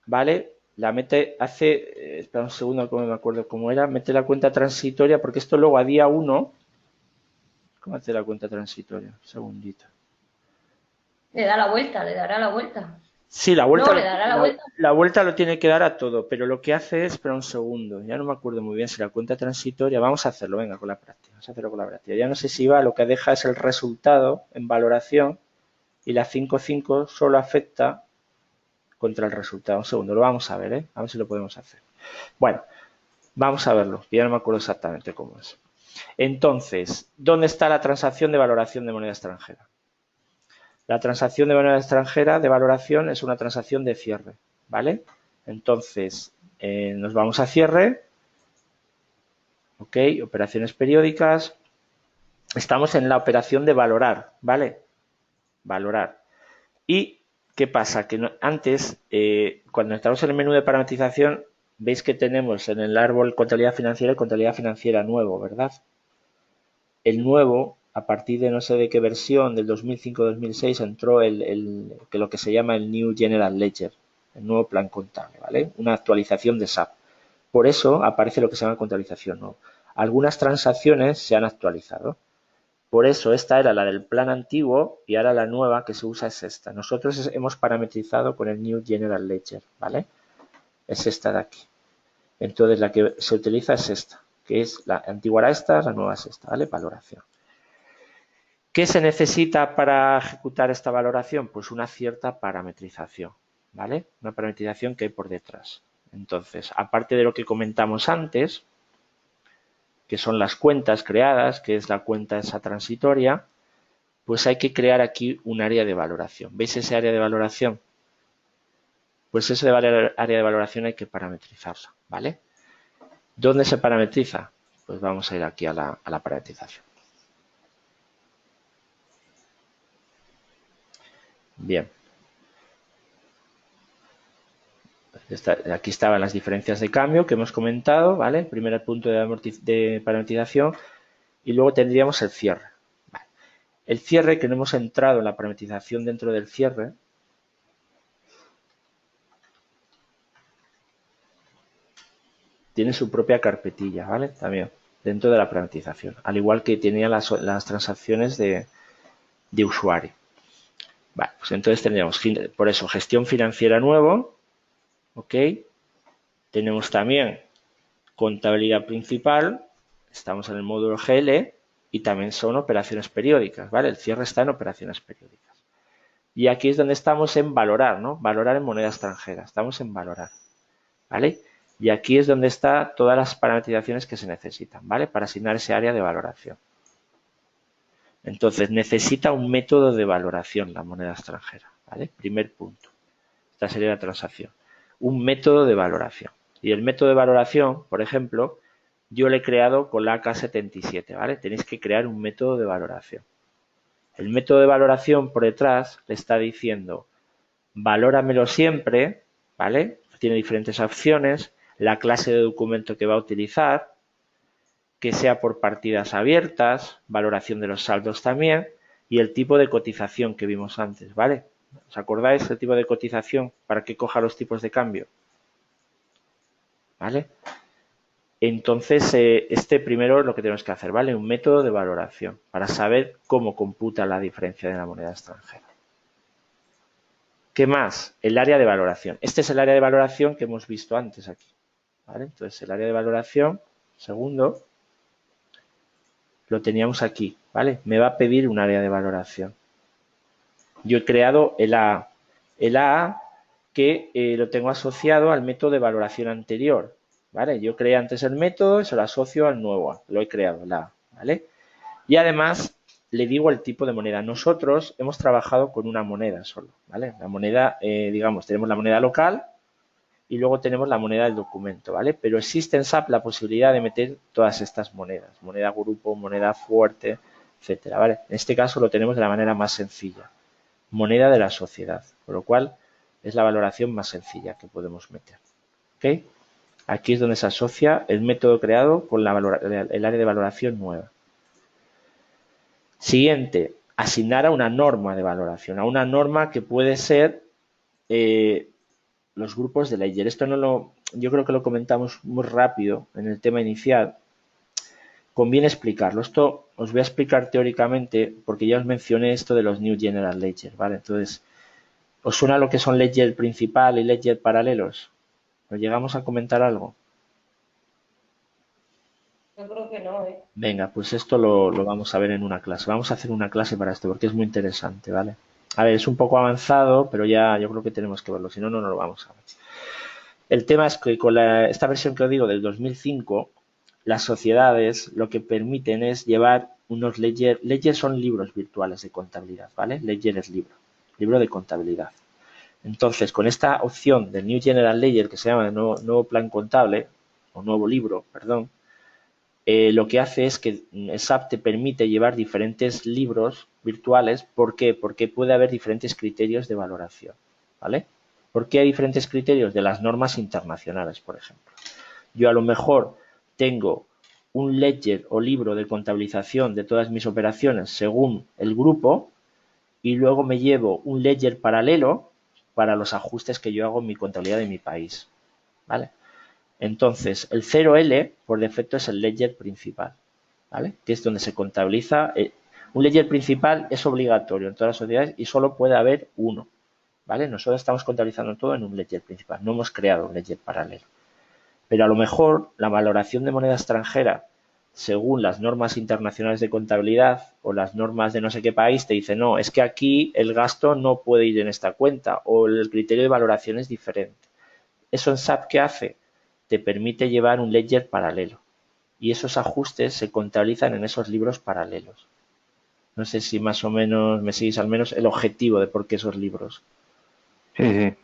¿vale? La mete, espera un segundo, no me acuerdo cómo era, mete la cuenta transitoria, porque esto luego a día 1, ¿cómo hace la cuenta transitoria? Un segundito. Le dará la vuelta. Sí, la vuelta, no, le dará la vuelta. La vuelta lo tiene que dar a todo, pero lo que hace es, espera un segundo, ya no me acuerdo muy bien si la cuenta transitoria, vamos a hacerlo, venga, con la práctica, vamos a hacerlo con la práctica. Ya no sé si va, lo que deja es el resultado en valoración y la 5.5 solo afecta contra el resultado. Un segundo, lo vamos a ver, a ver si lo podemos hacer. Bueno, vamos a verlo, ya no me acuerdo exactamente cómo es. Entonces, ¿dónde está la transacción de valoración de moneda extranjera? La transacción de moneda extranjera de valoración es una transacción de cierre, ¿vale? Entonces, nos vamos a cierre, ¿ok? Operaciones periódicas. Estamos en la operación de valorar, ¿vale? Valorar. ¿Y qué pasa? Que antes, cuando estamos en el menú de parametrización, veis que tenemos en el árbol contabilidad financiera y contabilidad financiera nuevo, ¿verdad? El nuevo, a partir de no sé de qué versión, del 2005-2006, entró lo que se llama el New General Ledger, el nuevo plan contable, ¿vale? Una actualización de SAP. Por eso aparece lo que se llama contabilización nueva. Algunas transacciones se han actualizado. Por eso esta era la del plan antiguo y ahora la nueva que se usa es esta. Nosotros hemos parametrizado con el New General Ledger, ¿vale? Es esta de aquí. Entonces la que se utiliza es esta, que es la antigua era esta, la nueva es esta, ¿vale? Valoración. ¿Qué se necesita para ejecutar esta valoración? Pues una cierta parametrización, ¿vale? Una parametrización que hay por detrás. Entonces, aparte de lo que comentamos antes, que son las cuentas creadas, que es la cuenta esa transitoria, pues hay que crear aquí un área de valoración. ¿Veis ese área de valoración? Pues ese área de valoración hay que parametrizarla, ¿vale? ¿Dónde se parametriza? Pues vamos a ir aquí a la parametrización. Bien. Aquí estaban las diferencias de cambio que hemos comentado, ¿vale? Primer punto de parametrización y luego tendríamos el cierre. Vale. El cierre, que no hemos entrado en la parametrización dentro del cierre, tiene su propia carpetilla, ¿vale? También dentro de la parametrización, al igual que tenía las transacciones de usuario. Vale, pues entonces tendríamos, por eso, gestión financiera nuevo, ¿ok? Tenemos también contabilidad principal, Estamos en el módulo GL y también son operaciones periódicas, ¿vale? El cierre está en operaciones periódicas. Y aquí es donde estamos en valorar, ¿no? Valorar en moneda extranjera. Estamos en valorar, ¿vale? Y aquí es donde están todas las parametrizaciones que se necesitan, ¿vale? Para asignar ese área de valoración. Entonces, necesita un método de valoración la moneda extranjera, ¿vale? Primer punto. Esta sería la transacción. Un método de valoración. Y el método de valoración, por ejemplo, yo lo he creado con la AK77, ¿vale? Tenéis que crear un método de valoración. El método de valoración por detrás le está diciendo, valóramelo siempre, ¿vale? Tiene diferentes opciones, la clase de documento que va a utilizar, que sea por partidas abiertas, valoración de los saldos también, y el tipo de cotización que vimos antes, ¿vale? ¿Os acordáis el tipo de cotización para que coja los tipos de cambio? ¿Vale? Entonces, este primero es lo que tenemos que hacer, ¿vale? Un método de valoración para saber cómo computa la diferencia de la moneda extranjera. ¿Qué más? El área de valoración. Este es el área de valoración que hemos visto antes aquí, ¿vale? Entonces, el área de valoración, segundo, lo teníamos aquí, ¿vale? Me va a pedir un área de valoración. Yo he creado el AA. El AA que lo tengo asociado al método de valoración anterior, ¿vale? Yo creé antes el método y se lo asocio al nuevo. Lo he creado, el AA, ¿vale? Y además le digo el tipo de moneda. Nosotros hemos trabajado con una moneda solo, ¿vale? La moneda, digamos, tenemos la moneda local y luego tenemos la moneda del documento, ¿vale? Pero existe en SAP la posibilidad de meter todas estas monedas, moneda grupo, moneda fuerte, etcétera, ¿vale? En este caso lo tenemos de la manera más sencilla, moneda de la sociedad, por lo cual es la valoración más sencilla que podemos meter, ¿ok? Aquí es donde se asocia el método creado con el área de valoración nueva. Siguiente, asignar a una norma de valoración, a una norma que puede ser los grupos de Ledger. Esto yo creo que lo comentamos muy rápido en el tema inicial. Conviene explicarlo. Esto os voy a explicar teóricamente porque ya os mencioné esto de los New General Ledger, ¿vale? Entonces, ¿os suena lo que son Ledger principal y Ledger paralelos? ¿Nos llegamos a comentar algo? Yo creo que no, ¿eh? Venga, pues esto lo vamos a ver en una clase. Vamos a hacer una clase para esto porque es muy interesante, ¿vale? A ver, es un poco avanzado, pero ya yo creo que tenemos que verlo, si no, no lo vamos a ver. El tema es que con esta versión que os digo del 2005, las sociedades lo que permiten es llevar unos ledger. Ledger son libros virtuales de contabilidad, ¿vale? Ledger es libro de contabilidad. Entonces, con esta opción del New General Ledger, que se llama nuevo plan contable, o nuevo libro, perdón, lo que hace es que SAP te permite llevar diferentes libros virtuales. ¿Por qué? Porque puede haber diferentes criterios de valoración, ¿vale? ¿Por qué hay diferentes criterios? De las normas internacionales, por ejemplo. Yo a lo mejor tengo un ledger o libro de contabilización de todas mis operaciones según el grupo y luego me llevo un ledger paralelo para los ajustes que yo hago en mi contabilidad de mi país, ¿vale? Entonces, el 0L por defecto es el ledger principal, ¿vale? Que es donde se contabiliza. Un ledger principal es obligatorio en todas las sociedades y solo puede haber uno, ¿vale? Nosotros estamos contabilizando todo en un ledger principal, no hemos creado un ledger paralelo. Pero a lo mejor la valoración de moneda extranjera, según las normas internacionales de contabilidad o las normas de no sé qué país, te dice, no, es que aquí el gasto no puede ir en esta cuenta o el criterio de valoración es diferente. ¿Eso en SAP qué hace? Te permite llevar un ledger paralelo y esos ajustes se contabilizan en esos libros paralelos. No sé si más o menos me seguís al menos el objetivo de por qué esos libros. Sí, sí.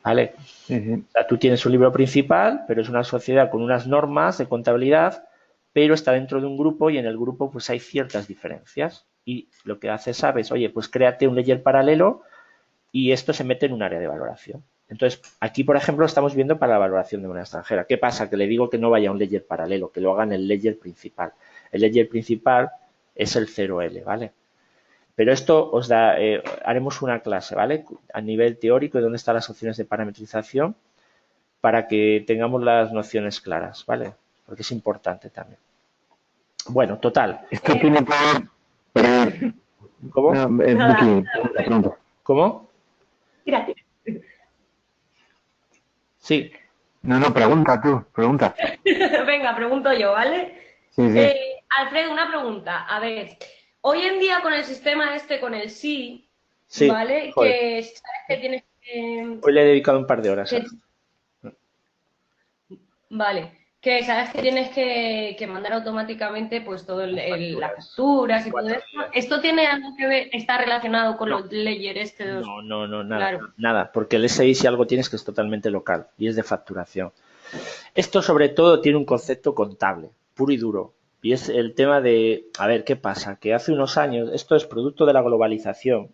¿Vale? Sí, sí. O sea, tú tienes un libro principal, pero es una sociedad con unas normas de contabilidad, pero está dentro de un grupo y en el grupo pues hay ciertas diferencias. Y lo que hace SAP es, oye, pues créate un ledger paralelo y esto se mete en un área de valoración. Entonces, aquí, por ejemplo, estamos viendo para la valoración de moneda extranjera. ¿Qué pasa? Que le digo que no vaya a un ledger paralelo, que lo haga en el ledger principal. El ledger principal es el 0L, ¿vale? Pero esto os da, haremos una clase, ¿vale? A nivel teórico de dónde están las opciones de parametrización para que tengamos las nociones claras, ¿vale? Porque es importante también. Bueno, total. Esto tiene por... ¿Cómo? No, pronto. ¿Cómo? Gracias. Sí. No, pregunta tú, pregunta. Venga, pregunto yo, ¿vale? Sí, sí. Alfredo, una pregunta. A ver, hoy en día con el sistema este, con el sí, Sí, ¿vale? joder, Que sabes que tienes que, hoy le he dedicado un par de horas a que- eso. vale, que sabes que tienes que mandar automáticamente pues todo Las las facturas facturas en y todo 4 días. esto. ¿Esto tiene algo que ver, está relacionado con No, los ledger este de los... no, no, no, nada, Claro. nada, porque el SI si algo tienes que es totalmente local y es de facturación. Esto sobre todo tiene un concepto contable, puro y duro. Y es el tema de, a ver, ¿qué pasa? Que hace unos años, esto es producto de la globalización.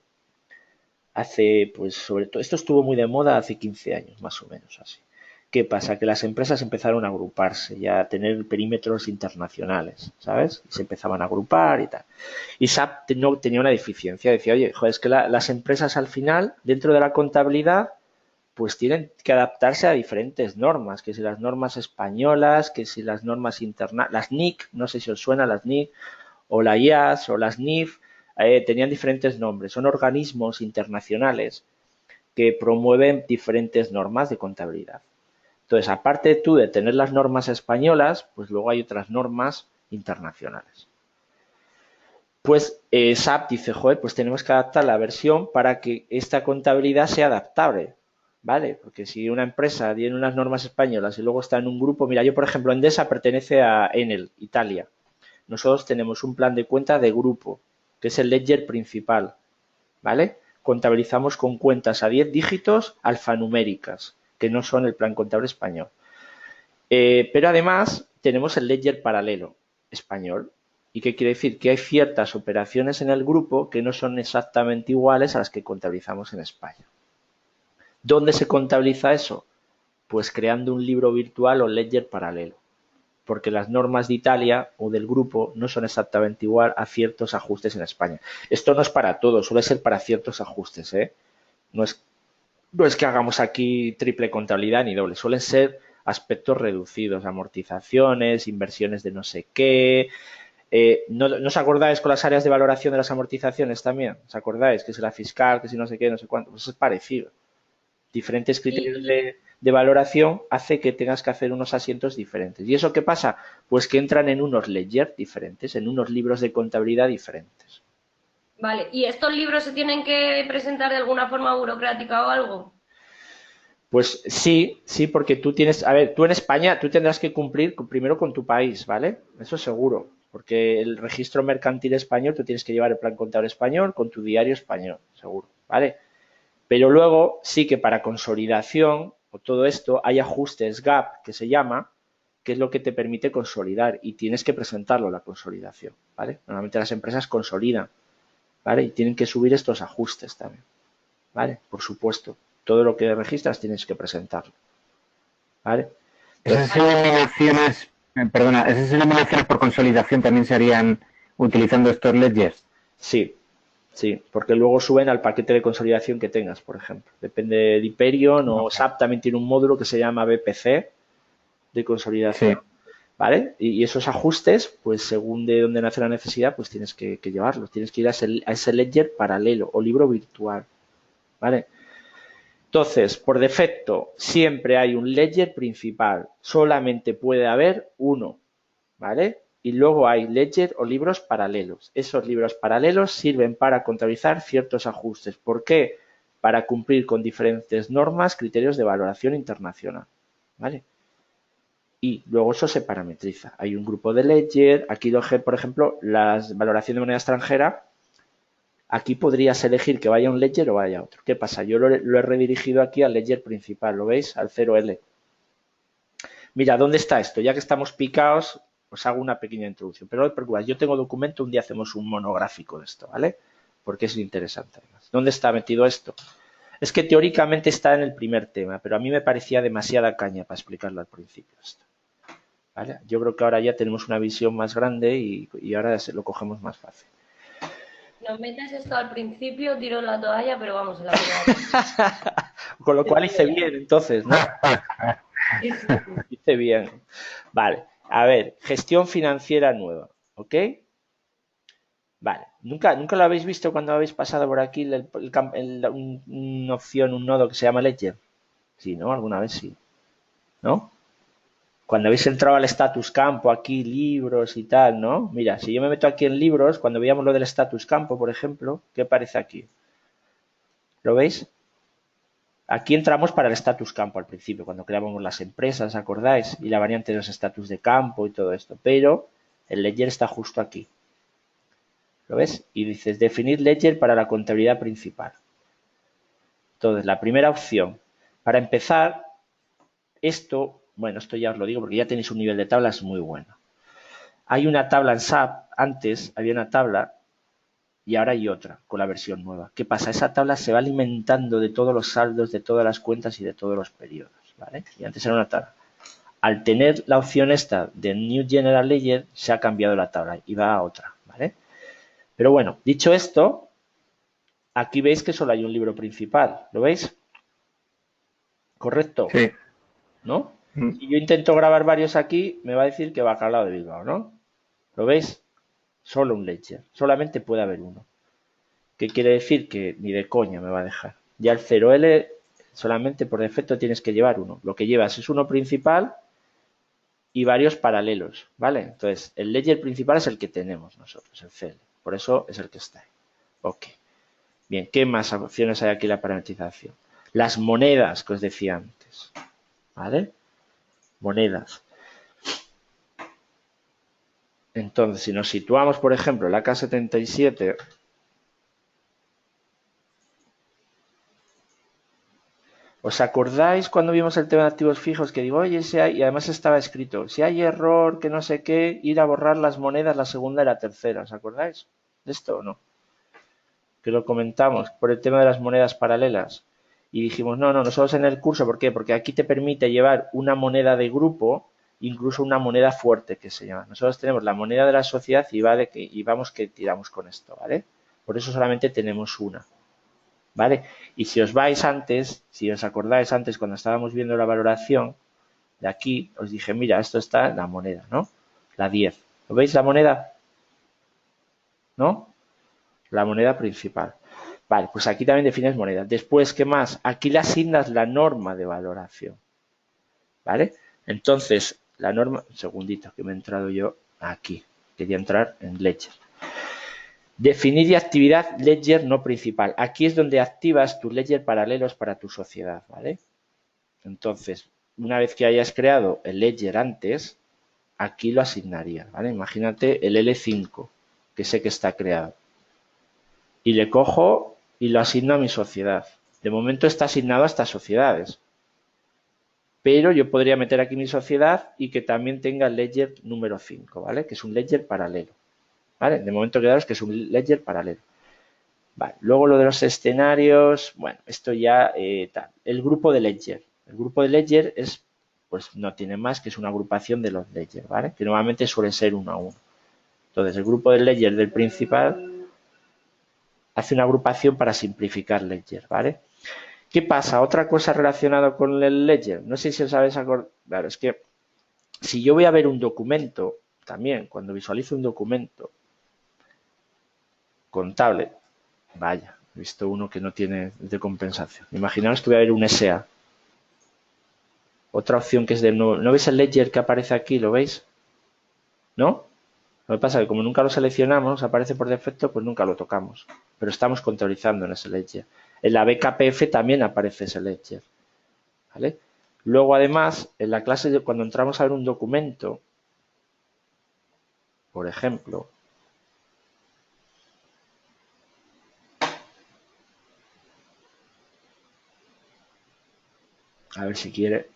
Hace, pues sobre todo, esto estuvo muy de moda hace 15 años, más o menos así. ¿Qué pasa? Que las empresas empezaron a agruparse y a tener perímetros internacionales, ¿sabes? Y se empezaban a agrupar y tal. Y SAP no tenía una deficiencia, decía, oye, joder, es que las empresas al final, dentro de la contabilidad, pues tienen que adaptarse a diferentes normas, que si las normas españolas, que si las normas internas, las NIC, no sé si os suena las NIC, o la IAS o las NIF, tenían diferentes nombres, son organismos internacionales que promueven diferentes normas de contabilidad. Entonces, aparte tú de tener las normas españolas, pues luego hay otras normas internacionales. Pues SAP dice, joder, pues tenemos que adaptar la versión para que esta contabilidad sea adaptable, ¿vale? Porque si una empresa tiene unas normas españolas y luego está en un grupo, mira, yo por ejemplo, Endesa pertenece a Enel, Italia. Nosotros tenemos un plan de cuenta de grupo, que es el ledger principal, ¿vale? Contabilizamos con cuentas a 10 dígitos alfanuméricas, que no son el plan contable español. Pero además tenemos el ledger paralelo español. ¿Y qué quiere decir? Que hay ciertas operaciones en el grupo que no son exactamente iguales a las que contabilizamos en España. ¿Dónde se contabiliza eso? Pues creando un libro virtual o ledger paralelo, porque las normas de Italia o del grupo no son exactamente igual a ciertos ajustes en España. Esto no es para todo, suele ser para ciertos ajustes, ¿eh? No es, no es que hagamos aquí triple contabilidad ni doble, suelen ser aspectos reducidos, amortizaciones, inversiones de no sé qué. ¿No os acordáis con las áreas de valoración de las amortizaciones también? ¿Os acordáis? Que si la fiscal, que si no sé qué, no sé cuánto. Pues es parecido. Diferentes criterios Y, de valoración hace que tengas que hacer unos asientos diferentes. ¿Y eso qué pasa? Pues que entran en unos ledger diferentes, en unos libros de contabilidad diferentes. vale, ¿y estos libros se tienen que presentar de alguna forma burocrática o algo? Pues sí, sí, porque tú tienes, a ver, tú en España, tú tendrás que cumplir primero con tu país, ¿vale? Eso seguro, porque el registro mercantil español, tú tienes que llevar el plan contable español con tu diario español, seguro, ¿vale? Pero luego sí que para consolidación o todo esto hay ajustes GAP que se llama, que es lo que te permite consolidar y tienes que presentarlo la consolidación, ¿vale? Normalmente las empresas consolidan, ¿vale? Y tienen que subir estos ajustes también, ¿vale? Por supuesto, todo lo que registras tienes que presentarlo, ¿vale? Esas Entonces, eliminaciones, perdona, esas eliminaciones por consolidación también se harían utilizando estos ledgers. sí, sí, porque luego suben al paquete de consolidación que tengas, por ejemplo. Depende de Hyperion o Okay. SAP también tiene un módulo que se llama BPC de consolidación, Sí. ¿vale? Y esos ajustes, pues según de dónde nace la necesidad, pues tienes que llevarlos, tienes que ir a ese ledger paralelo o libro virtual, ¿vale? Entonces, por defecto, siempre hay un ledger principal, solamente puede haber uno, ¿vale? Y luego hay ledger o libros paralelos. Esos libros paralelos sirven para contabilizar ciertos ajustes. ¿Por qué? Para cumplir con diferentes normas, criterios de valoración internacional, ¿vale? Y luego eso se parametriza. Hay un grupo de ledger, aquí por ejemplo, la valoración de moneda extranjera, aquí podrías elegir que vaya un ledger o vaya otro. ¿Qué pasa? Yo lo he redirigido aquí al ledger principal, ¿lo veis? Al 0L. Mira, ¿dónde está esto? Ya que estamos picados, os hago una pequeña introducción. Pero no os preocupéis, yo tengo documento, un día hacemos un monográfico de esto, ¿vale? Porque es interesante además. ¿Dónde está metido esto? Es que teóricamente está en el primer tema, pero a mí me parecía demasiada caña para explicarlo al principio esto. ¿Vale? Yo creo que ahora ya tenemos una visión más grande y ahora lo cogemos más fácil. Nos metes esto al principio, tiro la toalla, pero vamos, en la primera parte. Con lo Te cual digo hice ya. bien, entonces, ¿no? Sí, sí, sí. Hice bien. Vale. A ver, gestión financiera nueva. ¿Ok? Vale. ¿Nunca lo habéis visto cuando habéis pasado por aquí una opción, un nodo que se llama Ledger? Sí, ¿no? Alguna vez sí. ¿No? Cuando habéis entrado al status campo, aquí libros y tal, ¿no? Mira, si yo me meto aquí en libros, cuando veíamos lo del status campo, por ejemplo, ¿qué aparece aquí? ¿Lo veis? Aquí entramos para el status campo al principio, cuando creábamos las empresas, ¿acordáis? Y la variante de los status de campo y todo esto. Pero el ledger está justo aquí. ¿Lo ves? Y dices, definir ledger para la contabilidad principal. Entonces, la primera opción. Para empezar, esto, bueno, esto ya os lo digo porque ya tenéis un nivel de tablas muy bueno. Hay una tabla en SAP, antes había una tabla y ahora hay otra con la versión nueva. ¿Qué pasa? Esa tabla se va alimentando de todos los saldos, de todas las cuentas y de todos los periodos, ¿vale? Y antes era una tabla. Al tener la opción esta de New General Ledger, se ha cambiado la tabla y va a otra, ¿vale? Pero bueno, dicho esto, aquí veis que solo hay un libro principal, ¿lo veis? ¿Correcto? Sí. ¿No? Si yo intento grabar varios aquí, me va a decir que Bacalao de Bilbao, ¿no? ¿Lo veis? Solo un ledger. Solamente puede haber uno. ¿Qué quiere decir? Que ni de coña me va a dejar. Ya el 0L solamente por defecto tienes que llevar uno. Lo que llevas es uno principal y varios paralelos, ¿vale? Entonces, el ledger principal es el que tenemos nosotros, el CL. Por eso es el que está ahí. Ok. Bien, ¿qué más opciones hay aquí en la parametrización? Las monedas que os decía antes, ¿vale? Monedas. Entonces, si nos situamos, por ejemplo, en la K77, ¿os acordáis cuando vimos el tema de activos fijos que digo, oye, si hay, y además estaba escrito, si hay error, que no sé qué, ir a borrar las monedas, la segunda y la tercera, ¿os acordáis de esto o no? Que lo comentamos por el tema de las monedas paralelas y dijimos, no, nosotros en el curso, ¿por qué? Porque aquí te permite llevar una moneda de grupo, incluso una moneda fuerte que se llama. Nosotros tenemos la moneda de la sociedad y vamos que tiramos con esto, ¿vale? Por eso solamente tenemos una, ¿vale? Y si os vais antes, si os acordáis antes cuando estábamos viendo la valoración de aquí, os dije, mira, esto está en la moneda, ¿no? La 10. ¿Lo veis la moneda? ¿No? La moneda principal. Vale, pues aquí también defines moneda. Después, ¿qué más? Aquí le asignas la norma de valoración. ¿Vale? Entonces, la norma... Un segundito, que me he entrado yo aquí. Quería entrar en Ledger. Definir y actividad Ledger no principal. Aquí es donde activas tus Ledger paralelos para tu sociedad, ¿vale? Entonces, una vez que hayas creado el Ledger antes, aquí lo asignaría, ¿vale? Imagínate el L5, que sé que está creado. Y le cojo y lo asigno a mi sociedad. De momento está asignado a estas sociedades. Pero yo podría meter aquí mi sociedad y que también tenga el ledger número 5, ¿vale? Que es un ledger paralelo. ¿Vale? De momento quedaros que es un ledger paralelo. Vale. Luego lo de los escenarios, bueno, esto ya tal. El grupo de ledger. El grupo de ledger es, pues no tiene más que es una agrupación de los ledger, ¿vale? Que normalmente suele ser uno a uno. Entonces, el grupo de ledger del principal hace una agrupación para simplificar ledger, ¿vale? ¿Qué pasa? Otra cosa relacionada con el ledger. No sé si os habéis acordado. Claro, es que si yo voy a ver un documento, también, cuando visualizo un documento contable, vaya, he visto uno que no tiene de compensación. Imaginaos que voy a ver un SA. Otra opción que es del nuevo. ¿No veis el ledger que aparece aquí? ¿Lo veis? ¿No? Lo que pasa es que como nunca lo seleccionamos, aparece por defecto, pues nunca lo tocamos. Pero estamos contabilizando en ese ledger. En la BKPF también aparece ese ledger. ¿Vale? Luego, además, en la clase, cuando entramos a ver un documento, por ejemplo, a ver si quiere.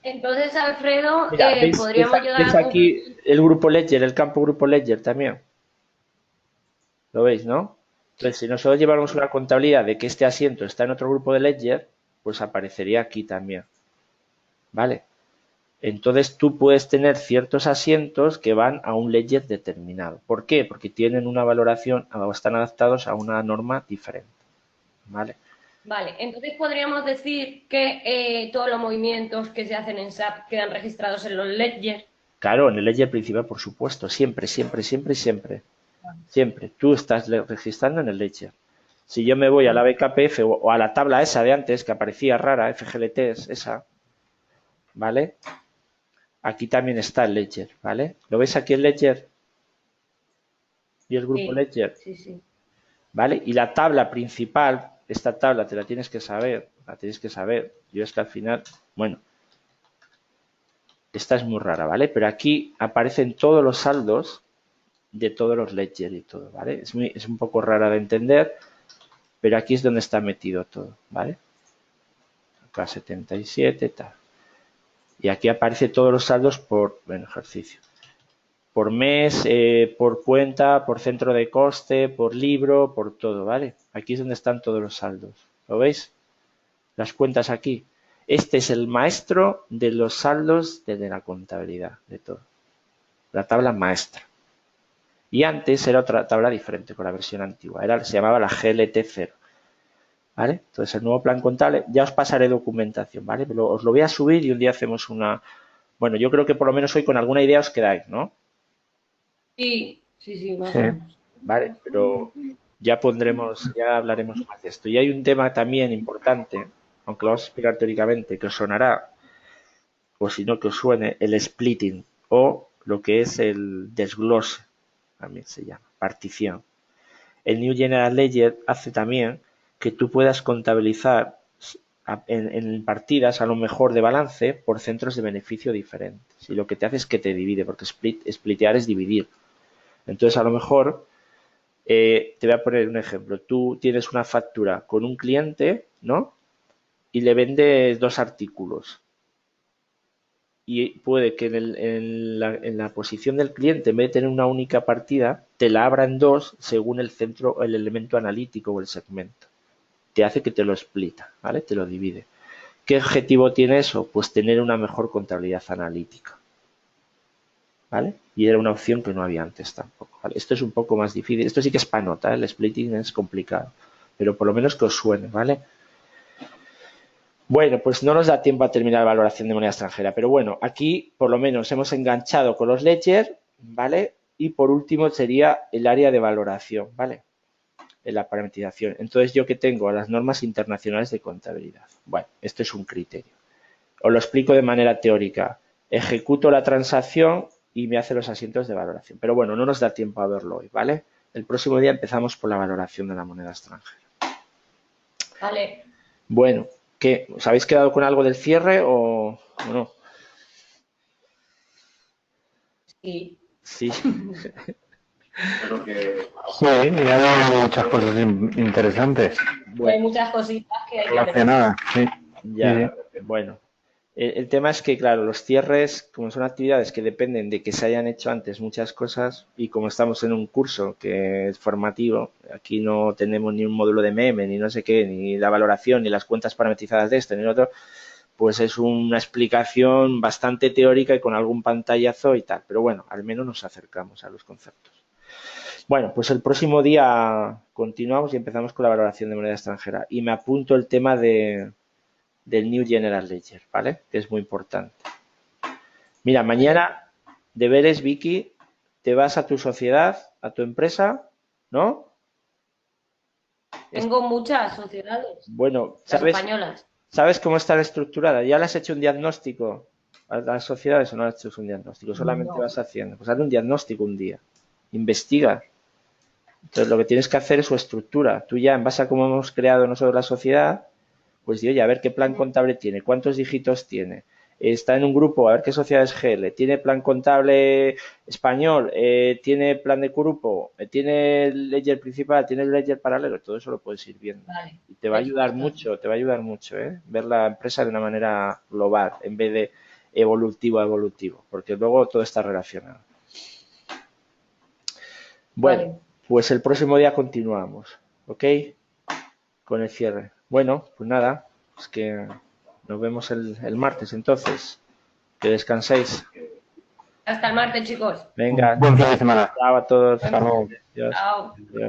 Entonces, Alfredo, Mira, podríamos ayudar ¿veis aquí el grupo Ledger, el campo grupo Ledger también? ¿Lo veis, no? Entonces, si nosotros lleváramos una contabilidad de que este asiento está en otro grupo de Ledger, pues aparecería aquí también. ¿Vale? Entonces tú puedes tener ciertos asientos que van a un ledger determinado. ¿Por qué? Porque tienen una valoración o están adaptados a una norma diferente. ¿Vale? Vale, entonces podríamos decir que todos los movimientos que se hacen en SAP quedan registrados en los ledgers. Claro, en el ledger principal, por supuesto. Siempre, siempre, siempre, siempre. Siempre. Tú estás registrando en el ledger. Si yo me voy a la BKPF o a la tabla esa de antes que aparecía rara, FGLTs, esa, ¿vale? Aquí también está el ledger, ¿vale? ¿Lo ves aquí el ledger? ¿Y el grupo Sí, ledger? sí. ¿Vale? Y la tabla principal, esta tabla te la tienes que saber, Yo es que al final, bueno, esta es muy rara, ¿vale? Pero aquí aparecen todos los saldos de todos los ledger y todo, ¿vale? Es un poco rara de entender, pero aquí es donde está metido todo, ¿vale? Acá 77, tal. Y aquí aparece todos los saldos por ejercicio. Por mes, por cuenta, por centro de coste, por libro, por todo, ¿vale? Aquí es donde están todos los saldos. ¿Lo veis? Las cuentas aquí. Este es el maestro de los saldos de la contabilidad, de todo. La tabla maestra. Y antes era otra tabla diferente con la versión antigua. Se llamaba la GLT0. ¿Vale? Entonces el nuevo plan contable, ya os pasaré documentación, ¿vale? Pero os lo voy a subir y un día hacemos una... Bueno, yo creo que por lo menos hoy con alguna idea os quedáis, ¿no? Sí, más o menos. Vale, pero ya hablaremos más de esto. Y hay un tema también importante, aunque lo vamos a explicar teóricamente, que os sonará, o si no que os suene, el splitting, o lo que es el desglose, también se llama, partición. El New General Ledger hace también que tú puedas contabilizar en partidas a lo mejor de balance por centros de beneficio diferentes. Y lo que te hace es que te divide, porque splitear es dividir. Entonces, a lo mejor, te voy a poner un ejemplo. Tú tienes una factura con un cliente, ¿no? Y le vendes 2 artículos. Y puede que en la posición del cliente, en vez de tener una única partida, te la abra en 2 según el centro, el elemento analítico o el segmento. Te hace que te lo splita, ¿vale? Te lo divide. ¿Qué objetivo tiene eso? Pues tener una mejor contabilidad analítica, ¿vale? Y era una opción que no había antes tampoco, ¿vale? Esto es un poco más difícil. Esto sí que es panota, ¿eh? El splitting es complicado, pero por lo menos que os suene, ¿vale? Bueno, pues no nos da tiempo a terminar la valoración de moneda extranjera, pero bueno, aquí por lo menos hemos enganchado con los ledger, ¿vale? Y por último sería el área de valoración, ¿vale? En la parametrización. Entonces, ¿yo qué tengo? A las normas internacionales de contabilidad. Bueno, esto es un criterio. Os lo explico de manera teórica. Ejecuto la transacción y me hace los asientos de valoración. Pero bueno, no nos da tiempo a verlo hoy, ¿vale? El próximo día empezamos por la valoración de la moneda extranjera. Vale. Bueno, ¿qué? ¿Os habéis quedado con algo del cierre o no? Sí. Sí. Creo que sí, y ha dado muchas cosas interesantes. Hay muchas cositas que hay que Relacionadas, sí. Ya, bueno. El tema es que, claro, los cierres, como son actividades que dependen de que se hayan hecho antes muchas cosas, y como estamos en un curso que es formativo, aquí no tenemos ni un módulo de meme, ni no sé qué, ni la valoración, ni las cuentas parametrizadas de este, ni lo otro, pues es una explicación bastante teórica y con algún pantallazo y tal. Pero bueno, al menos nos acercamos a los conceptos. Bueno, pues el próximo día continuamos y empezamos con la valoración de moneda extranjera. Y me apunto el tema del New General Ledger, ¿vale? Que es muy importante. Mira, mañana, deberes, Vicky, te vas a tu sociedad, a tu empresa, ¿no? Tengo muchas sociedades. Bueno, Las españolas. ¿sabes cómo está estructurada? ¿Ya le has hecho un diagnóstico a las sociedades o no le has hecho un diagnóstico? Solamente vas haciendo. Pues hazle un diagnóstico un día. Investiga. Entonces, lo que tienes que hacer es su estructura. Tú ya, en base a cómo hemos creado nosotros la sociedad, pues di, oye, a ver qué plan contable tiene, cuántos dígitos tiene, está en un grupo, a ver qué sociedad es GL, tiene plan contable español, tiene plan de grupo, tiene el ledger principal, tiene el ledger paralelo, todo eso lo puedes ir viendo. Vale. Y te va a ayudar mucho, ver la empresa de una manera global, en vez de evolutivo a evolutivo, porque luego todo está relacionado. Bueno, Vale. pues el próximo día continuamos, ¿ok? Con el cierre. Bueno, pues nada, es que nos vemos el martes entonces. Que descanséis. Hasta el martes, chicos. Venga. Buen fin de semana. Chao a todos. Hasta luego. Adiós. Chao. Adiós.